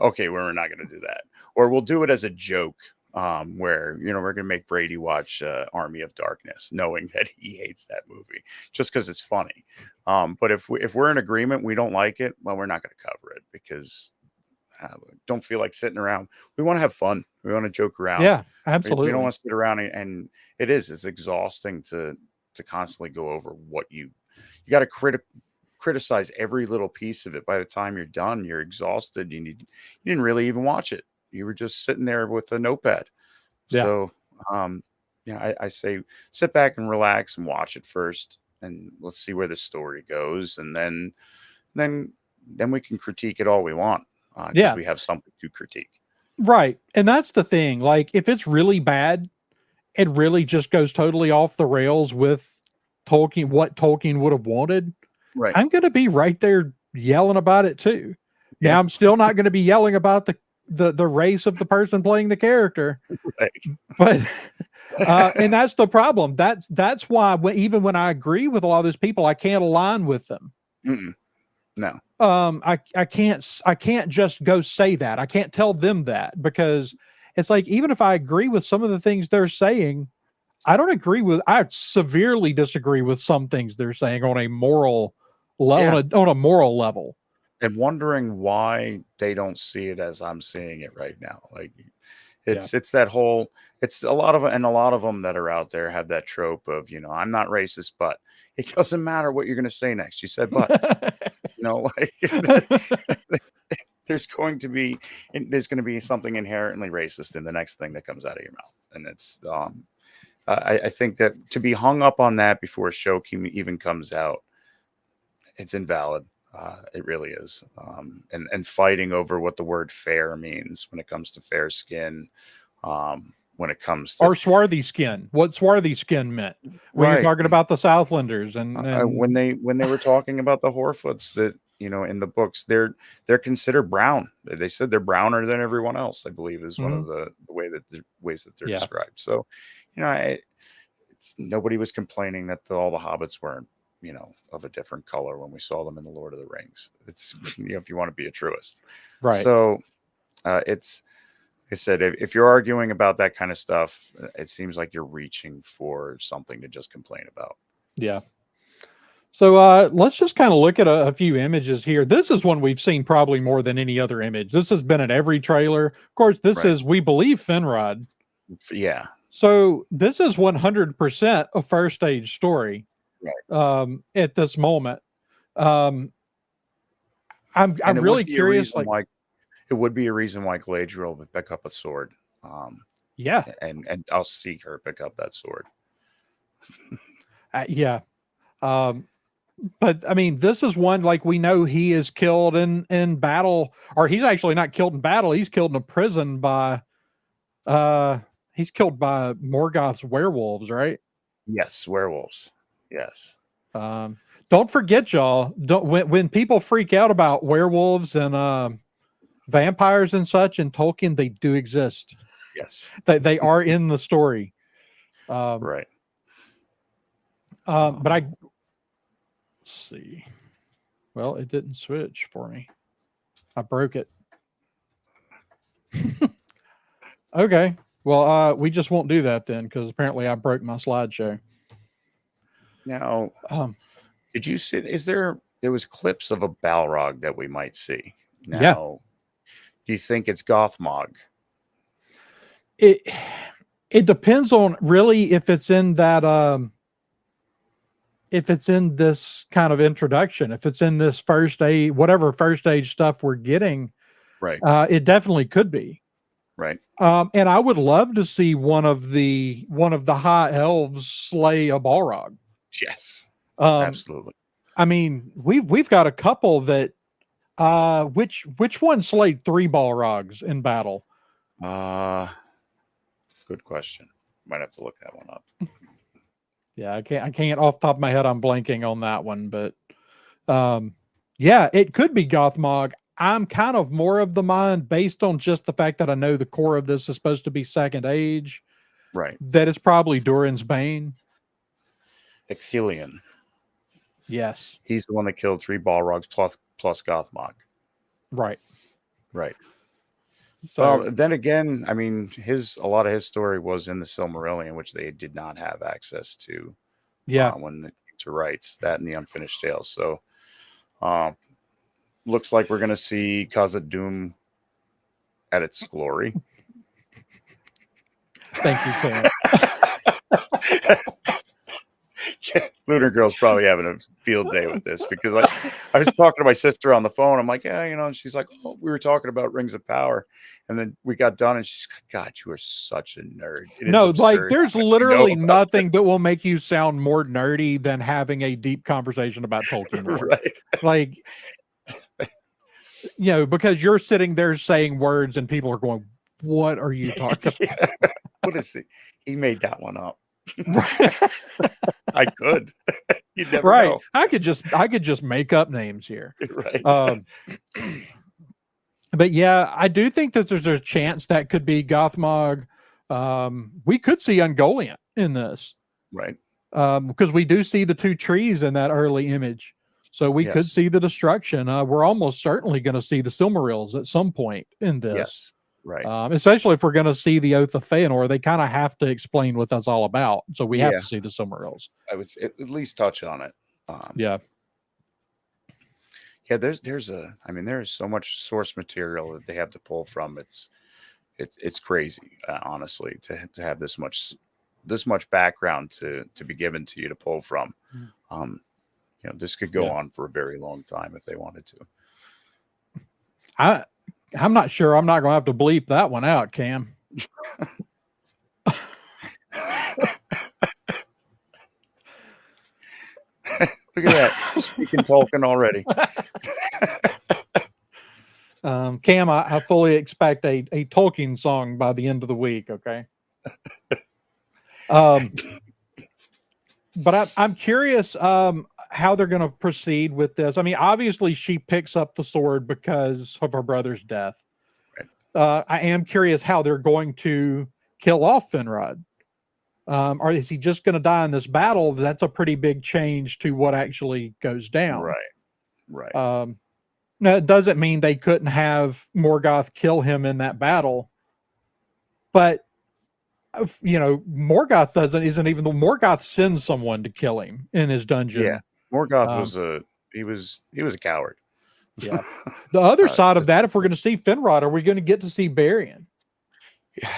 okay, we're not going to do that. Or we'll do it as a joke. Where we're gonna make Brady watch Army of Darkness, knowing that he hates that movie just because it's funny. But if we're in agreement, we don't like it, well, we're not going to cover it because don't feel like sitting around. We want to have fun. We want to joke around. yeah, We absolutely. don't want to sit around and it's exhausting to constantly go over what you got to criticize every little piece of it. By the time you're done, you're exhausted. You didn't really even watch it. You were just sitting there with a notepad. Yeah. So, I say sit back and relax and watch it first, and let's see where the story goes, and then we can critique it all we want because we have something to critique. Right. And that's the thing. Like, if it's really bad, it really just goes totally off the rails with Tolkien, what Tolkien would have wanted. Right. I'm going to be right there yelling about it too. Yeah. Now, I'm still not going to be yelling about the race of the person playing the character, Right. but and that's the problem. That's why even when I agree with a lot of those people, I can't align with them. Mm-mm. No. I can't just go say that. I can't tell them that, because it's like, even if I agree with some of the things they're saying, I severely disagree with some things they're saying on a moral level, on a moral level. And wondering why they don't see it as I'm seeing it right now. Like it's that whole, it's a lot of them that are out there have that trope of, I'm not racist, but it doesn't matter what you're going to say next. You said, but like there's going to be something inherently racist in the next thing that comes out of your mouth. And it's, I think that to be hung up on that before a show even comes out, it's invalid. It really is. And fighting over what the word fair means when it comes to fair skin, when it comes to, or swarthy skin, what swarthy skin meant when you're talking about the Southlanders and when they were talking about the Horfoots that, in the books, they're considered brown. They said they're browner than everyone else, I believe, is one of the ways that they're described. So, nobody was complaining that all the hobbits weren't, of a different color when we saw them in the Lord of the Rings. It's, if you want to be a truist. Right. So it's, like I said, if you're arguing about that kind of stuff, it seems like you're reaching for something to just complain about. Yeah. So let's just kind of look at a few images here. This is one we've seen probably more than any other image. This has been in every trailer. Of course, this is, we believe, Finrod. Yeah. So this is 100% a first stage story. Right. At this moment. I'm really curious. Like, it would be a reason why Galadriel would pick up a sword. Yeah. And I'll see her pick up that sword. Yeah. But I mean, this is one, like, we know he is killed in battle, or he's actually not killed in battle. He's killed in a prison by, he's killed by Morgoth's werewolves, right? Yes. Werewolves. Yes. Don't forget, y'all, when people freak out about werewolves and vampires and such in Tolkien, they do exist. Yes. They are in the story. Right. But let's see. Well, it didn't switch for me. I broke it. Okay. Well, we just won't do that then because apparently I broke my slideshow. Now, Um, did you see? There was clips of a Balrog that we might see. yeah, Now, do you think it's Gothmog? it it depends on really if it's in that if it's in this kind of introduction, if it's in this first aid, whatever first aid stuff we're getting, Right, it definitely could be. right. And I would love to see one of the high elves slay a Balrog. Yes, Um, absolutely. I mean, we've got a couple that which one slayed three Balrogs in battle? Uh, Good question. Might have to look that one up. Yeah, I can't off the top of my head, I'm blanking on that one, but yeah, it could be Gothmog. I'm kind of more of the mind based on just the fact that I know the core of this is supposed to be second age, Right. that it's probably Durin's Bane. Ecthelion. Yes. He's the one that killed three Balrogs plus Gothmog. Right. Right. So Well, then again, I mean, a lot of his story was in the Silmarillion, which they did not have access to yeah. when it came to rights. That and the Unfinished Tales. So, uh, looks like we're going to see Khazad Dûm at its glory. Thank you, Cam. Yeah, Lunar Girl's probably having a field day with this because I was talking to my sister on the phone. I'm like, yeah, and she's like, oh, we were talking about Rings of Power. And then we got done and she's like, God, you are such a nerd. It is No, like absurd. there's You know literally about nothing that will make you sound more nerdy than having a deep conversation about Tolkien lore. right. Like, because you're sitting there saying words and people are going, what are you talking Yeah. What is it? He made that one up. about? I could. You never Right. know. I could just make up names here. Right. But yeah, I do think that there's a chance that could be Gothmog. We could see Ungoliant in this. Right. Because we do see the two trees in that early image. So we could Yes. see the destruction. We're almost certainly going to see the Silmarils at some point in this. Yes. Right. Especially if we're going to see the Oath of Feanor, they kind of have to explain what that's all about. So we have Yeah. to see the Silmarils. I would at least touch on it. Yeah. Yeah, there is so much source material that they have to pull from. It's crazy, honestly, to have this much background to be given to you to pull from. This could go on for a very long time if they wanted to. I'm not sure. I'm not going to have to bleep that one out, Cam. Look at that, speaking Tolkien already. Cam, I fully expect a Tolkien song by the end of the week. Okay. But I'm curious how they're going to proceed with this. I mean, obviously she picks up the sword because of her brother's death. Right. I am curious how they're going to kill off Finrod. Or is he just going to die in this battle? That's a pretty big change to what actually goes down. Right. Now, it doesn't mean they couldn't have Morgoth kill him in that battle, but Morgoth isn't even the Morgoth sends someone to kill him in his dungeon. Yeah, Morgoth was a coward. Yeah. The other side of that, if we're going to see Finrod, are we going to get to see Berion? Yeah,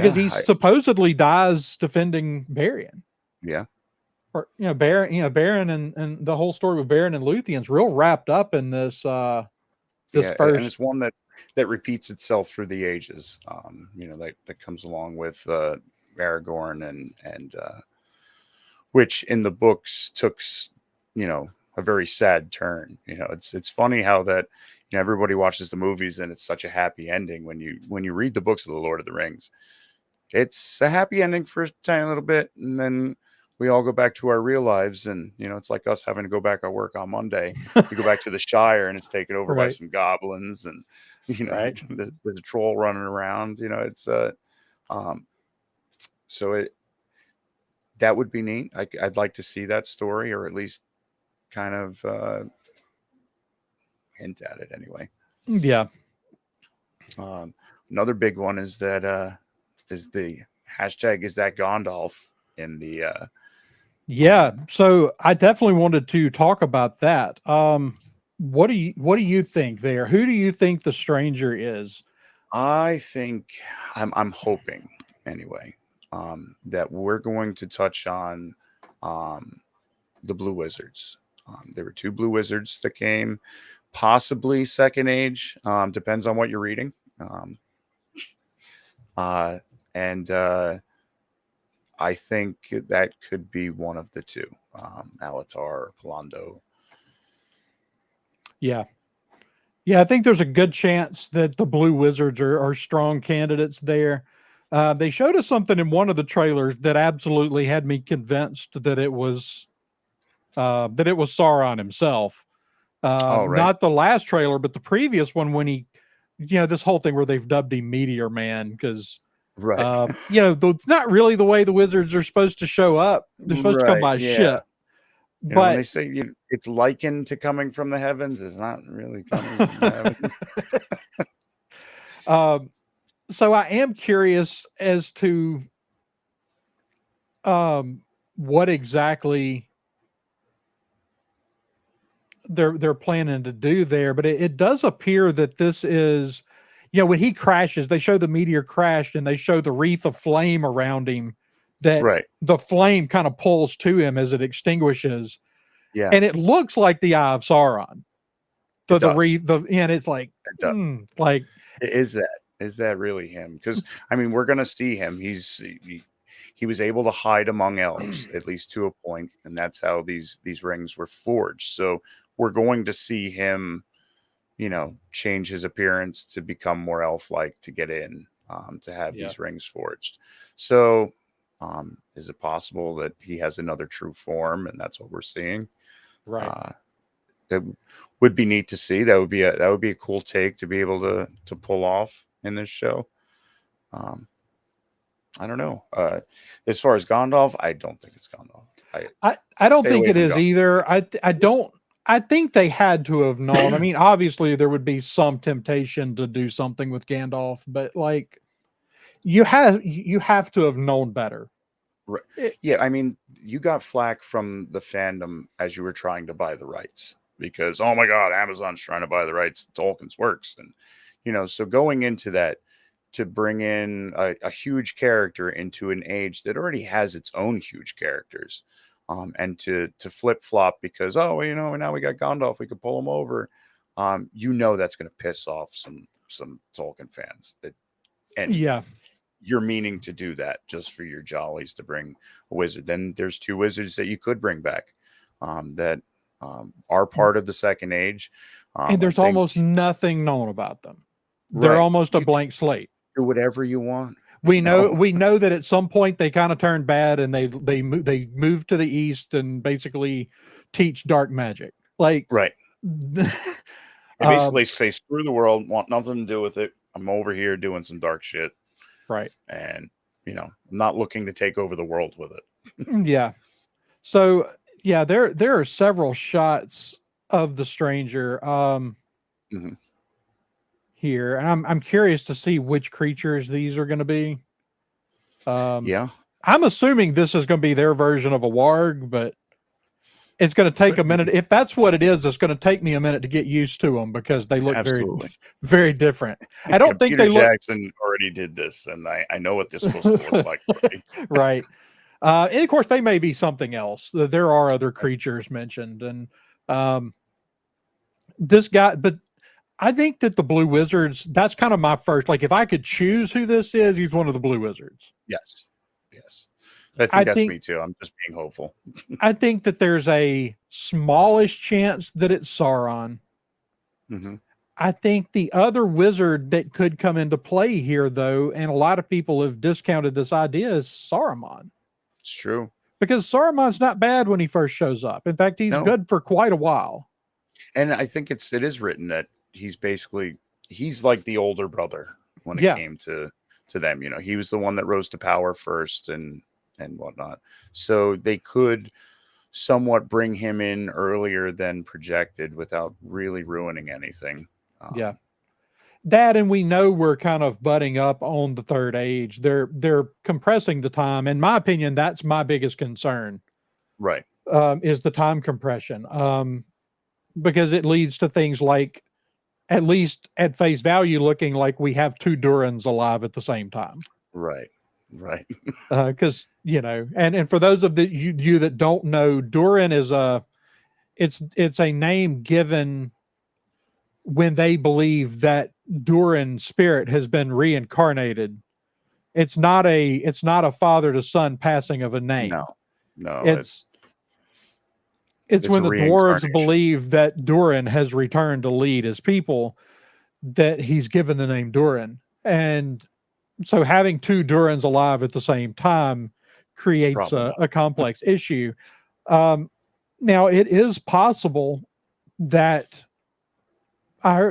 Because he supposedly dies defending Berion. Yeah. Or Beren and the whole story with Beren and Luthien's real wrapped up in this first. And it's one that repeats itself through the ages. That comes along with Aragorn and which in the books took a very sad turn. It's funny how that everybody watches the movies and it's such a happy ending. When you read the books of the Lord of the Rings, it's a happy ending for a tiny little bit, and then we all go back to our real lives, and it's like us having to go back to work on Monday. You go back to the Shire and it's taken over by some goblins, and there's a troll running around. So that would be neat. I'd like to see that story, or at least kind of hint at it anyway. Yeah. Another big one is that is the hashtag is that Gandalf in the Yeah, so I definitely wanted to talk about that. What do you think there? Who do you think the stranger is? I think I'm hoping anyway that we're going to touch on um, the Blue Wizards. There were two Blue Wizards that came, possibly Second Age. Depends on what you're reading. Um, and I think that could be one of the two, Alatar or Palando. Yeah. Yeah, I think there's a good chance that the Blue Wizards are strong candidates there. They showed us something in one of the trailers that absolutely had me convinced that it was Sauron himself. Oh, right. Not the last trailer, but the previous one when he, this whole thing where they've dubbed him Meteor Man because, Right. it's not really the way the wizards are supposed to show up. They're supposed to come Right. by Yeah. ship, When but they say it's likened to coming from the heavens, it's not really coming from the heavens. um, so I am curious as to um, what exactly they're planning to do there, but it does appear that this is, when he crashes, they show the meteor crashed and they show the wreath of flame around him that Right. the flame kind of pulls to him as it extinguishes, Yeah. and it looks like the Eye of Sauron. It The does. wreath, and it's like, It does. like, Is that really him? Because I mean, we're gonna see him. He was able to hide among elves at least to a point, and that's how these rings were forged. So we're going to see him, change his appearance to become more elf-like to get in, to have yeah, these rings forged. So, is it possible that he has another true form, and that's what we're seeing? right. Uh, that would be neat to see. That would be a cool take to be able to pull off in this show. Um, I don't know. As far as Gandalf, I don't think it's Gandalf. I don't Stay think away it from is Gandalf. either. I don't. I think they had to have known. I mean, obviously there would be some temptation to do something with Gandalf, but like you have to have known better. Right. It, Yeah, I mean, you got flack from the fandom as you were trying to buy the rights because, oh my God, Amazon's trying to buy the rights to Tolkien's works. And, so going into that, to bring in a huge character into an age that already has its own huge characters, and to flip flop because, oh, well, now we got Gandalf, we could pull him over. That's going to piss off some Tolkien fans. And yeah, you're meaning to do that just for your jollies to bring a wizard. Then there's two wizards that you could bring back, that are part of the Second Age. and I there's think almost nothing known about them. They're right. almost a You can blank slate. do whatever you want. We know that at some point they kind of turned bad and they moved to the east and basically teach dark magic. Like, Right. They um, basically say screw the world, want nothing to do with it. I'm over here doing some dark shit, right. and I'm not looking to take over the world with it. Yeah. So yeah, there are several shots of the stranger Mhm. here, and I'm curious to see which creatures these are going to be. Um, Yeah, I'm assuming this is going to be their version of a warg, but it's going to take a could minute. be. If that's what it is, it's going to take me a minute to get used to them because they look very, Absolutely. very different. I don't think Peter they look Jackson already did this, and I know what this is supposed to look like already. right. And of course, they may be something else. There are other creatures mentioned, and um, this guy, but I think that the Blue Wizards, that's kind of my first. Like, if I could choose who this is, he's one of the Blue Wizards. Yes. Yes. I I think that's think me too. I'm just being hopeful. I think that there's a smallish chance that it's Sauron. Hmm. I think the other wizard that could come into play here, though, and a lot of people have discounted this idea, is Saruman. It's true. Because Saruman's not bad when he first shows up. In fact, he's No. good for quite a while. And I think it is written that he's like the older brother when it Yeah. came to them. He was the one that rose to power first and whatnot. So they could somewhat bring him in earlier than projected without really ruining anything. Yeah. that, and we know we're kind of butting up on the third age. They're compressing the time. In my opinion, that's my biggest concern. Right. Is the time compression, because it leads to things like, at least at face value, looking like we have two Durans alive at the same time. Right. Right. Because and for those of you that don't know, Duran is it's a name given when they believe that Duran spirit has been reincarnated. It's not a father to son passing of a No. name. No. It's it's It's when a the dwarves reincarnation. believe that Duran has returned to lead his people, that he's given the name Duran. And so having two Durans alive at the same time It's creates problematic. a complex issue. Um, Now, it is possible that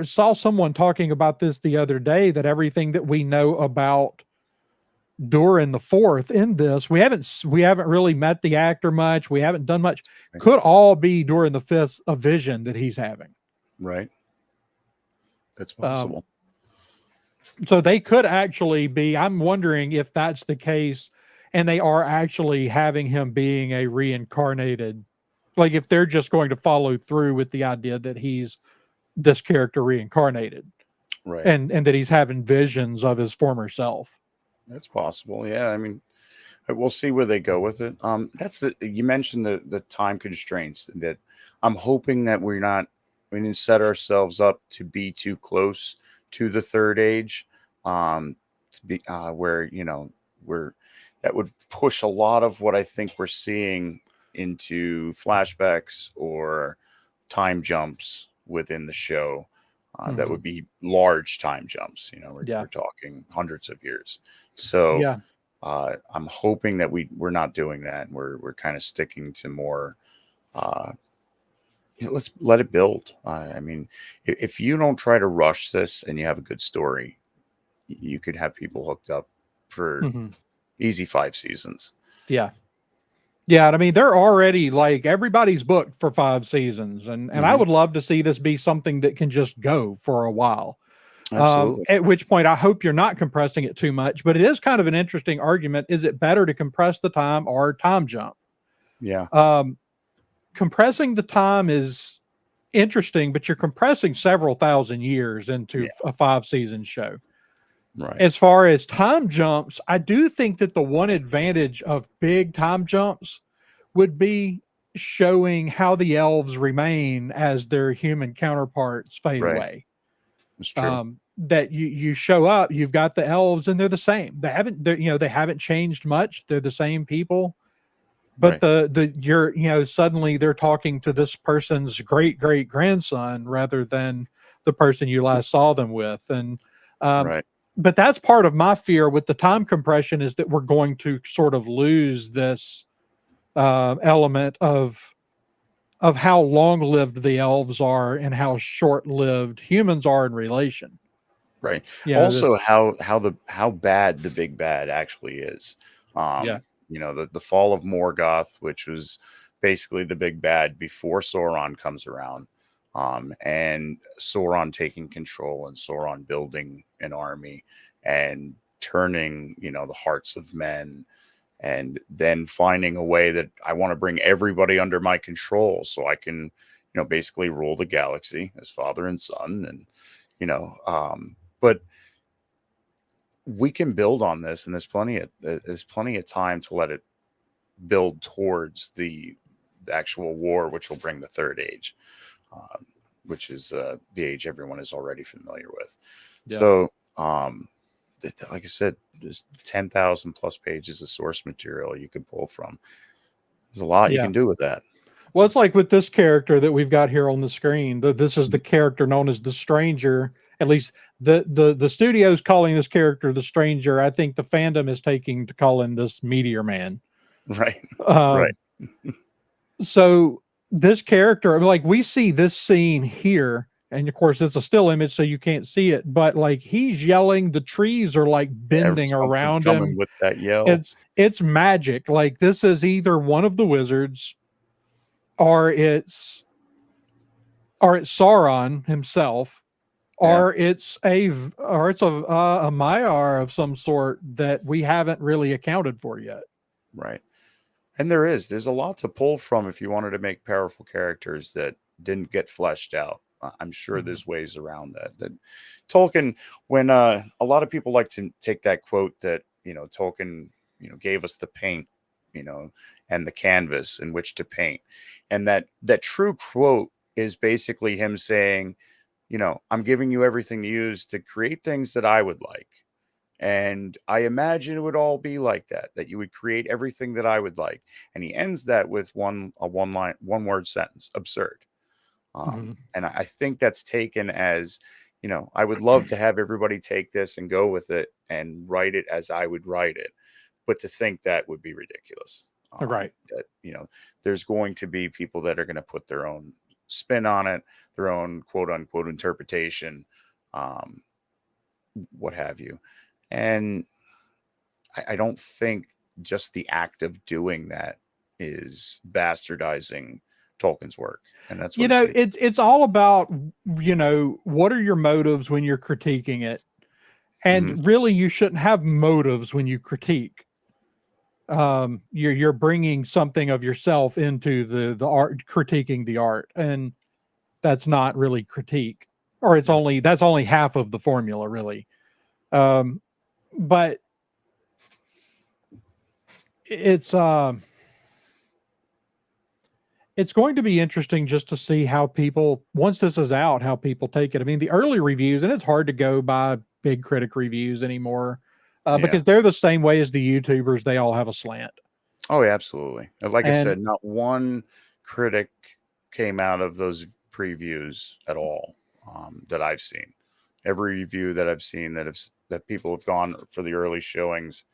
saw someone talking about this the other day, that everything that we know about Duran the Fourth in this, we haven't really met the actor much. We haven't done much. Right. Could all be Duran the Fifth, a vision that he's having. Right. That's Um, possible. so they could actually be. I'm wondering if that's the case, and they are actually having him being a reincarnated. Like if they're just going to follow through with the idea that he's this character reincarnated, Right. and that he's having visions of his former self. That's possible. Yeah. I mean, we'll see where they go with it. That's you mentioned the time constraints that I'm hoping that we didn't set ourselves up to be too close to the third age, to be where we're that would push a lot of what I think we're seeing into flashbacks or time jumps within the show. That Mhm. would be large time jumps. Yeah. We're talking hundreds of years. So Yeah. I'm hoping that we're not doing that. We're kind of sticking to more. Uh, let's let it build. I mean, if you don't try to rush this and you have a good story, you could have people hooked up for Mhm. easy 5 seasons. Yeah. Yeah, and I mean, they're already, like, everybody's booked for 5 seasons, and I Hmm. would love to see this be something that can just go for a while. Absolutely. At which point, I hope you're not compressing it too much, but it is kind of an interesting argument. Is it better to compress the time or time jump? Yeah. Um, Compressing the time is interesting, but you're compressing several thousand years into Yeah. a 5-season show. Right. As far as time jumps, I do think that the one advantage of big time jumps would be showing how the elves remain as their human counterparts fade Right. away. It's true. That you show up, you've got the elves, and they're the same. They haven't changed much. They're the same people, but Right. the you're suddenly they're talking to this person's great great grandson rather than the person you last saw them with. And um, Right. but that's part of my fear with the time compression, is that we're going to sort of lose this element of how long lived the elves are and how short lived humans are in relation. Right. This, Also, how bad the big bad actually is. yeah. The fall of Morgoth, which was basically the big bad before Sauron comes around, and Sauron taking control and Sauron building an army and turning, the hearts of men, and then finding a way that I want to bring everybody under my control so I can, basically rule the galaxy as father and son. And, but we can build on this, and there's plenty of time to let it build towards the actual war, which will bring the third age, um, which is the age everyone is already familiar with. Yeah. So, like I said, there's 10,000 plus pages of source material you can pull from. There's a lot you Yeah. can do with that. Well, it's like with this character that we've got here on the screen. This is the character known as the Stranger. At least the studio's calling this character the Stranger. I think the fandom is taking to calling this Meteor Man. Right. Right. Um, so this character, like, we see this scene here, and of course it's a still image, so you can't see it. But like, he's yelling, the trees are like bending Something's around coming him. with that yell. It's magic. Like, this is either one of the wizards, or it's Sauron himself, Yeah. or it's a Maiar of some sort that we haven't really accounted for yet. Right. And there's a lot to pull from if you wanted to make powerful characters that didn't get fleshed out. I'm sure Mhm. there's ways around that. That Tolkien, when a lot of people like to take that quote that, Tolkien, gave us the paint, and the canvas in which to paint. And that true quote is basically him saying, I'm giving you everything to use to create things that I would like. And I imagine it would all be like that you would create everything that I would like. And he ends that with a one word sentence, absurd. Mhm. And I think that's taken as, I would love to have everybody take this and go with it and write it as I would write it. But to think that would be ridiculous. Right. That, there's going to be people that are going to put their own spin on it, their own quote unquote interpretation, um, what have you. And I don't think just the act of doing that is bastardizing Tolkien's work. And that's what it seems. It's all about, what are your motives when you're critiquing it? Mhm. And really, you shouldn't have motives when you critique. You're bringing something of yourself into the art, critiquing the art, and that's not really critique, or that's only half of the formula, really. Um, but it's it's going to be interesting just to see how people, once this is out, how people take it. I mean, the early reviews, and it's hard to go by big critic reviews anymore, Yeah. because they're the same way as the YouTubers. They all have a slant. Oh, yeah, absolutely. Like I And said, not one critic came out of those previews at all, that I've seen. Every review that I've seen that people have gone for the early showings,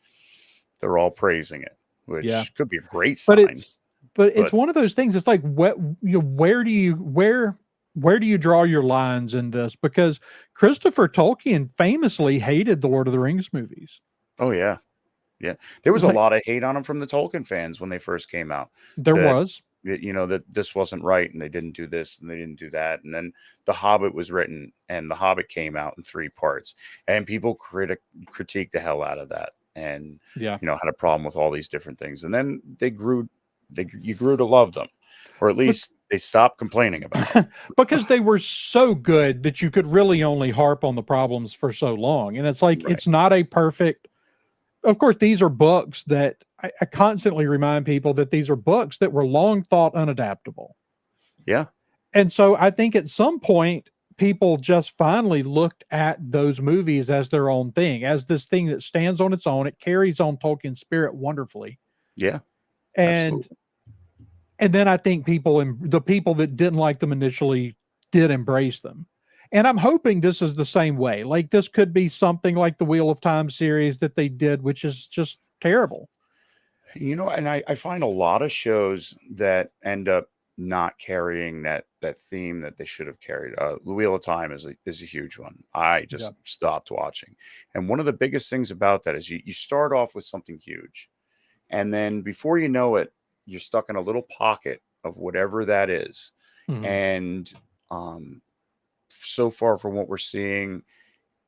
they're all praising it, yeah, which could be a great but sign. it's But one of those things. It's like, where do you draw your lines in this? Because Christopher Tolkien famously hated the Lord of the Rings movies. oh yeah, yeah, there was a Like, lot of hate on them from the Tolkien fans when they first came out. there That was. that this wasn't right, and they didn't do this, and they didn't do that, and then The Hobbit was written, and The Hobbit came out in 3 parts, and people critiqued the hell out of that, and Yeah. had a problem with all these different things, and then you grew to love them, or at least they stopped complaining about them. Because they were so good that you could really only harp on the problems for so long. And it's like, Right? it's not a perfect, of course, these are books that I constantly remind people that these are books that were long thought unadaptable. Yeah. And so I think at some point, people just finally looked at those movies as their own thing, as this thing that stands on its own. It carries on Tolkien's spirit wonderfully. Yeah. And Absolutely. And then I think the people that didn't like them initially did embrace them. And I'm hoping this is the same way. Like, this could be something like the Wheel of Time series that they did, which is just terrible. And I find a lot of shows that end up not carrying that theme that they should have carried. The Wheel of Time is a huge one. I Yeah. just stopped watching. And one of the biggest things about that is you start off with something huge. And then before you know it, you're stuck in a little pocket of whatever that is. Mhm. And so far from what we're seeing,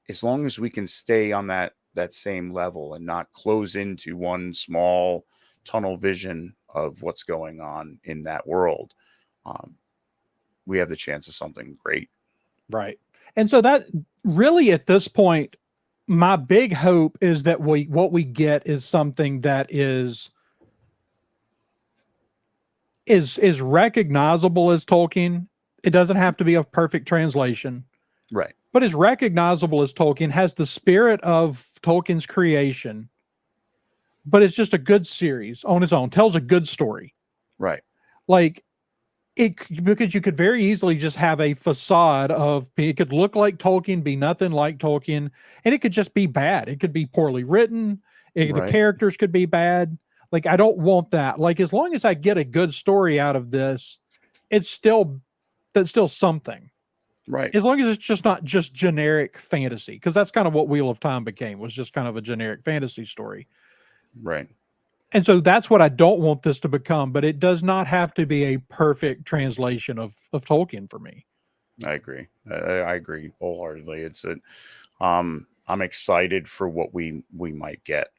as long as we can stay on that same level and not close into one small tunnel vision of what's going on in that world, um, we have the chance of something great. Right. And so that really, at this point, my big hope is that what we get is something that is recognizable as Tolkien. It doesn't have to be a perfect translation, Right. but is recognizable as Tolkien, has the spirit of Tolkien's creation, but it's just a good series on its own, tells a good story. Right. Like, because you could very easily just have a facade of, it could look like Tolkien, be nothing like Tolkien, and it could just be bad. It could be poorly written. The Right. characters could be bad. Like, I don't want that. Like, as long as I get a good story out of this, that's still something. Right. As long as it's just not just generic fantasy, because that's kind of what Wheel of Time became, was just kind of a generic fantasy story. Right. And so that's what I don't want this to become, but it does not have to be a perfect translation of Tolkien for me. I agree. I agree wholeheartedly. I'm excited for what we might get.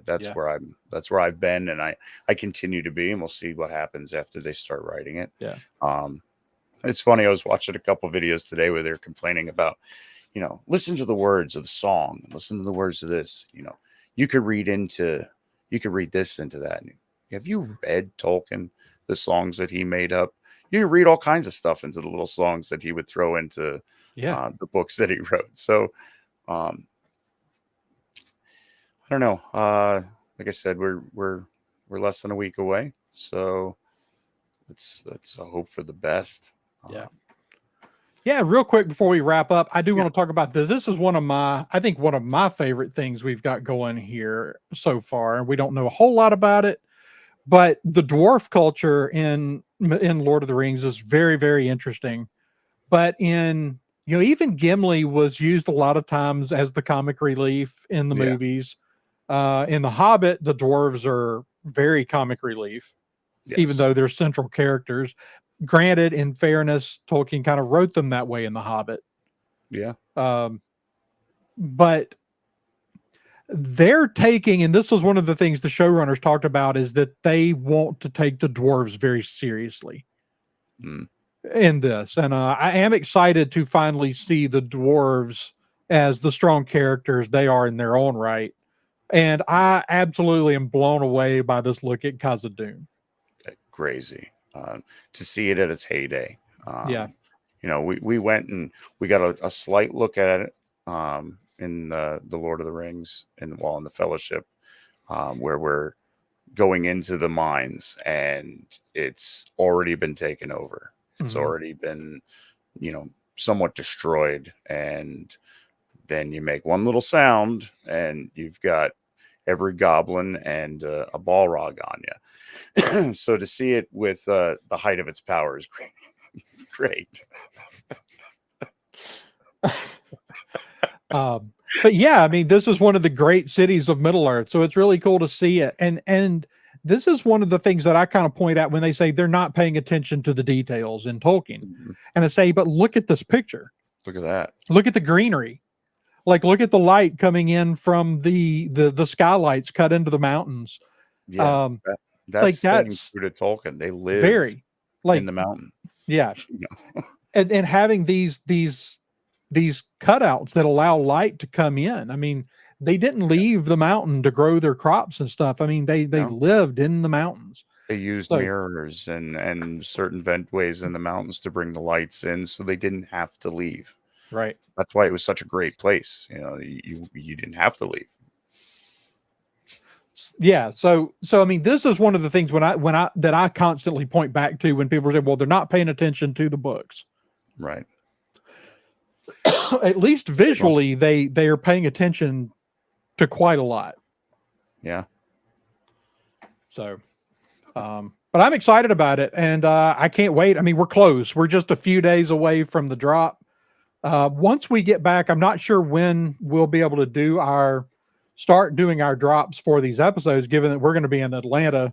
That's Yeah. where I've been, and I continue to be, and we'll see what happens after they start writing it. Yeah. Um, it's funny. I was watching a couple videos today where they're complaining about, listen to the words of the song, listen to the words of this. You could read this into that. Have you read Tolkien, the songs that he made up? You can read all kinds of stuff into the little songs that he would throw into Yeah. the books that he wrote. So um, I don't know. Like I said, we're less than a week away, so let's hope for the best. Yeah. Yeah, real quick before we wrap up, I do Yeah. want to talk about this. This is I think one of my favorite things we've got going here so far, and we don't know a whole lot about it, but the dwarf culture in Lord of the Rings is very, very interesting. But even Gimli was used a lot of times as the comic relief in the Yeah. movies. In The Hobbit, the dwarves are very comic relief, even Yes. though they're central characters. Granted, in fairness, Tolkien kind of wrote them that way in The Hobbit. Yeah. But they're taking, and this was one of the things the showrunners talked about, is that they want to take the dwarves very seriously in this. And I am excited to finally see the dwarves as the strong characters they are in their own right. And I absolutely am blown away by this look at Khazad-dûm. Crazy to see it at its heyday. Yeah. We went and we got a slight look at it in the Lord of the Rings in the Fellowship, where we're going into the mines and it's already been taken over. It's already been, somewhat destroyed. And then you make one little sound and you've got every goblin and a Balrog on you. So to see it with the height of its power is great. It's great. But yeah, I mean, this is one of the great cities of Middle Earth, so it's really cool to see it. And this is one of the things that I kind of point out when they say they're not paying attention to the details in Tolkien. And I say, but look at this picture. Look at that. Look at the greenery. Like, look at the light coming in from the skylights cut into the mountains. Yeah, that's true to Tolkien. They live very in the mountain. Yeah, and having these cutouts that allow light to come in. I mean, they didn't leave the mountain to grow their crops and stuff. I mean, they lived in the mountains. They used mirrors and certain ventways in the mountains to bring the lights in, so they didn't have to leave. Right. That's why it was such a great place. You didn't have to leave. Yeah. So I mean, this is one of the things that I constantly point back to when people say, well, they're not paying attention to the books. Right. At least visually, they are paying attention to quite a lot. Yeah. So, but I'm excited about it, and I can't wait. I mean, we're close. We're just a few days away from the drop. Once we get back, I'm not sure when we'll be able to start doing our drops for these episodes, given that we're going to be in Atlanta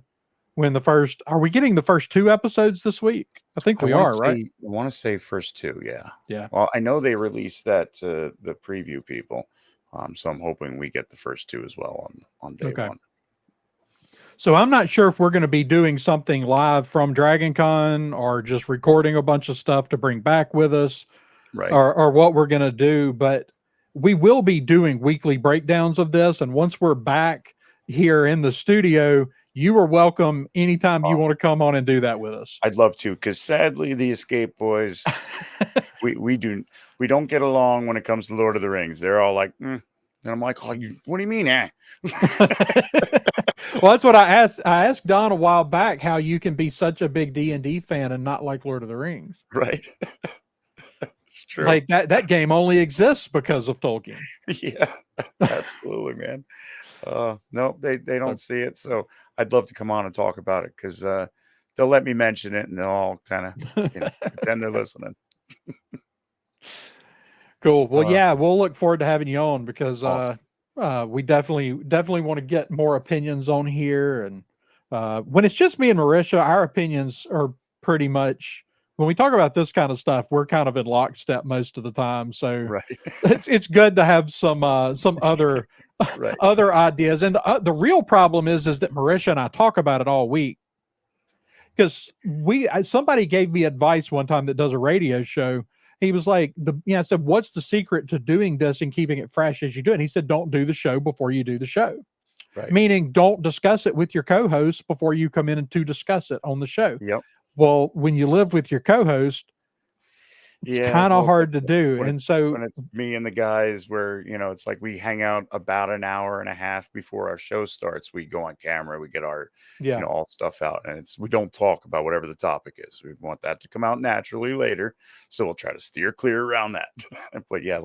when are we getting the first 2 episodes this week? I think we are, right? I want to say first 2. Yeah. Yeah. Well, I know they released that to the preview people. So I'm hoping we get the first 2 as well on day 1. So I'm not sure if we're going to be doing something live from Dragon Con or just recording a bunch of stuff to bring back with us, right? Or what we're going to do, but we will be doing weekly breakdowns of this. And once we're back here in the studio, you are welcome anytime you want to come on and do that with us. I'd love to, because sadly the Escape Boys, we don't get along when it comes to Lord of the Rings. They're all like, and I'm like, oh, what do you mean, eh? Well, that's what I asked. I asked Don a while back how you can be such a big D&D fan and not like Lord of the Rings. Right. It's true. Like that game only exists because of Tolkien. Yeah, absolutely, man. No, they don't see it. So I'd love to come on and talk about it, because they'll let me mention it and they'll all kind of pretend they're listening. Cool. Well, yeah, we'll look forward to having you on, because awesome. We definitely want to get more opinions on here. And when it's just me and Marisha, our opinions are pretty much when we talk about this kind of stuff, we're kind of in lockstep most of the time. So Right. it's good to have some other Right. other ideas. And the real problem is that Marisha and I talk about it all week, because somebody gave me advice one time that does a radio show. He was like, I said, what's the secret to doing this and keeping it fresh as you do it? And he said, don't do the show before you do the show. Right. Meaning, don't discuss it with your co-host before you come in to discuss it on the show. Yep. Well, when you live with your co-host, it's Yeah, kind it's of all hard to different do. And so, when it's me and the guys where, it's like we hang out about an hour and a half before our show starts. We go on camera, we get our, yeah, all stuff out, and we don't talk about whatever the topic is. We want that to come out naturally later. So we'll try to steer clear around that. But yeah,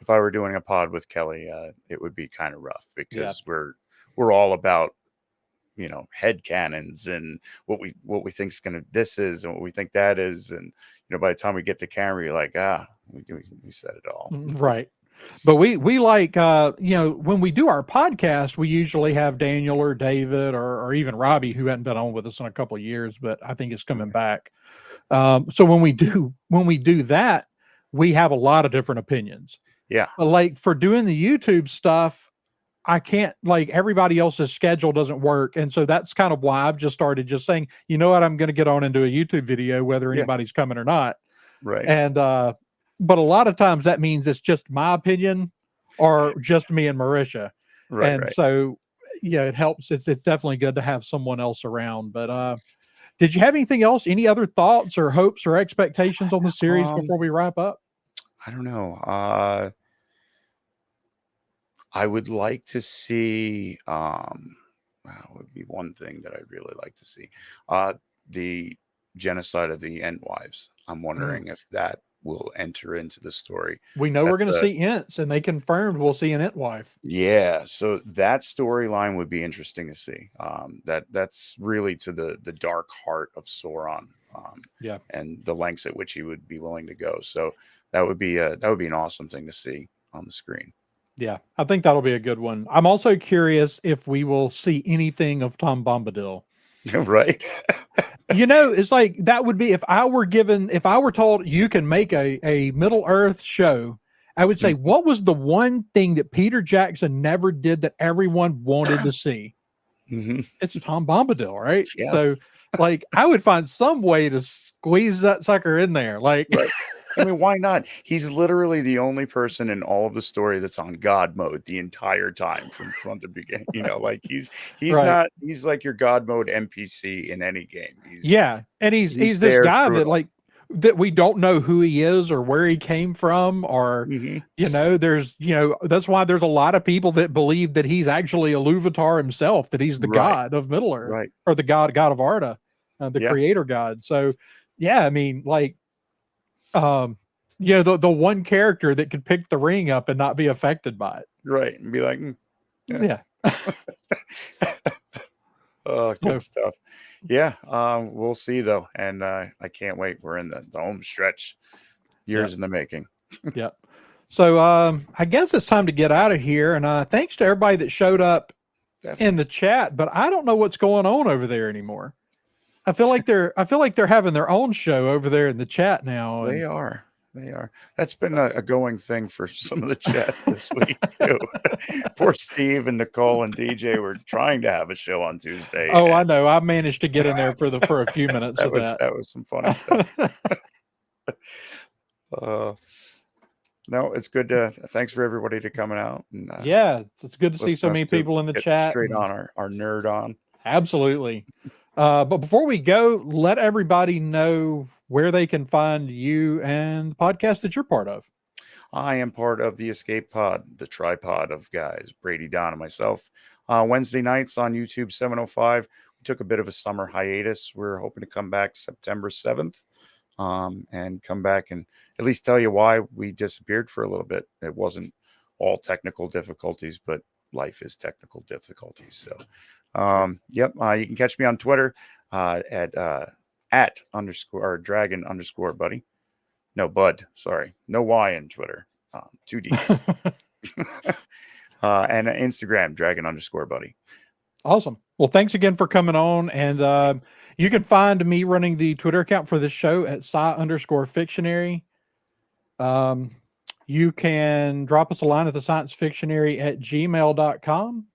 if I were doing a pod with Kelly, it would be kind of rough because we're all about, head cannons and what we think is this is and what we think that is, and by the time we get to camera, you're like, we said it all. right. But we like when we do our podcast, we usually have Daniel or David or even Robbie, who hadn't been on with us in a couple of years, but I think it's coming back. So when we do that, we have a lot of different opinions. Yeah. But like for doing the YouTube stuff, I can't, like, everybody else's schedule doesn't work. And so that's kind of why I've just started just saying, you know what, I'm going to get on and do a YouTube video, whether anybody's coming or not. Right. And, but a lot of times that means it's just my opinion or just me and Marisha. Right. And right. so, it helps. It's definitely good to have someone else around. But, did you have anything else? Any other thoughts or hopes or expectations on the series before we wrap up? I don't know. I would like to see, would be one thing that I'd really like to see. The genocide of the Ent wives. I'm wondering if that will enter into the story. We know we're going to see Ents, and they confirmed we'll see an Ent wife. Yeah, so that storyline would be interesting to see. That's really to the dark heart of Sauron. And the lengths at which he would be willing to go. So that would be an awesome thing to see on the screen. Yeah, I think that'll be a good one. I'm also curious if we will see anything of Tom Bombadil. Right. It's like that would be if I were told you can make a Middle Earth show, I would say, what was the one thing that Peter Jackson never did that everyone wanted to see? It's Tom Bombadil, right? Yes. So, like, I would find some way to squeeze that sucker in there. Like, right. I mean, why not? He's literally the only person in all of the story that's on God mode the entire time from the beginning. Like he's right. he's like your God mode NPC in any game. And he's this guy that we don't know who he is or where he came from, or there's that's why there's a lot of people that believe that he's actually a Iluvatar himself, that he's the god of Middle Earth, or the god of Arda, the creator god. So I mean, like, the one character that could pick the ring up and not be affected by it, right, and be like, oh, good stuff. Yeah, we'll see though, and I can't wait. We're in the home stretch, years in the making. Yep. So I guess it's time to get out of here, and thanks to everybody that showed up in the chat. But I don't know what's going on over there anymore. I feel like they're having their own show over there in the chat now. They are. That's been a going thing for some of the chats this week too. Poor Steve and Nicole and DJ were trying to have a show on Tuesday. Oh, I know. I managed to get in there for a few minutes that was some funny stuff. No, it's good thanks for everybody to coming out. And, it's good to see so many people in the chat. Straight on our nerd on. Absolutely. But before we go, let everybody know where they can find you and the podcast that you're part of. I am part of the Escape Pod, the tripod of guys, Brady, Don, and myself. Wednesday nights on YouTube, 7:05. We took a bit of a summer hiatus. We're hoping to come back September 7th and come back and at least tell you why we disappeared for a little bit. It wasn't all technical difficulties, but life is technical difficulties. So, you can catch me on Twitter at @dragon_buddy. No, Bud. Sorry. No Y in Twitter. 2 Ds. And Instagram, dragon_buddy. Awesome. Well, thanks again for coming on. And you can find me running the Twitter account for this show at sci_fictionary. You can drop us a line at the sciencefictionary@gmail.com.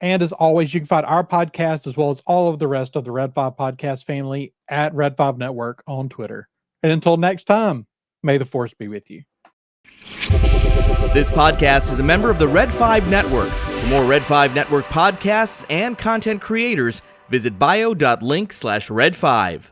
And as always, you can find our podcast as well as all of the rest of the Red 5 podcast family at Red 5 Network on Twitter. And until next time, may the force be with you. This podcast is a member of the Red 5 Network. For more Red 5 Network podcasts and content creators, visit bio.link/Red5.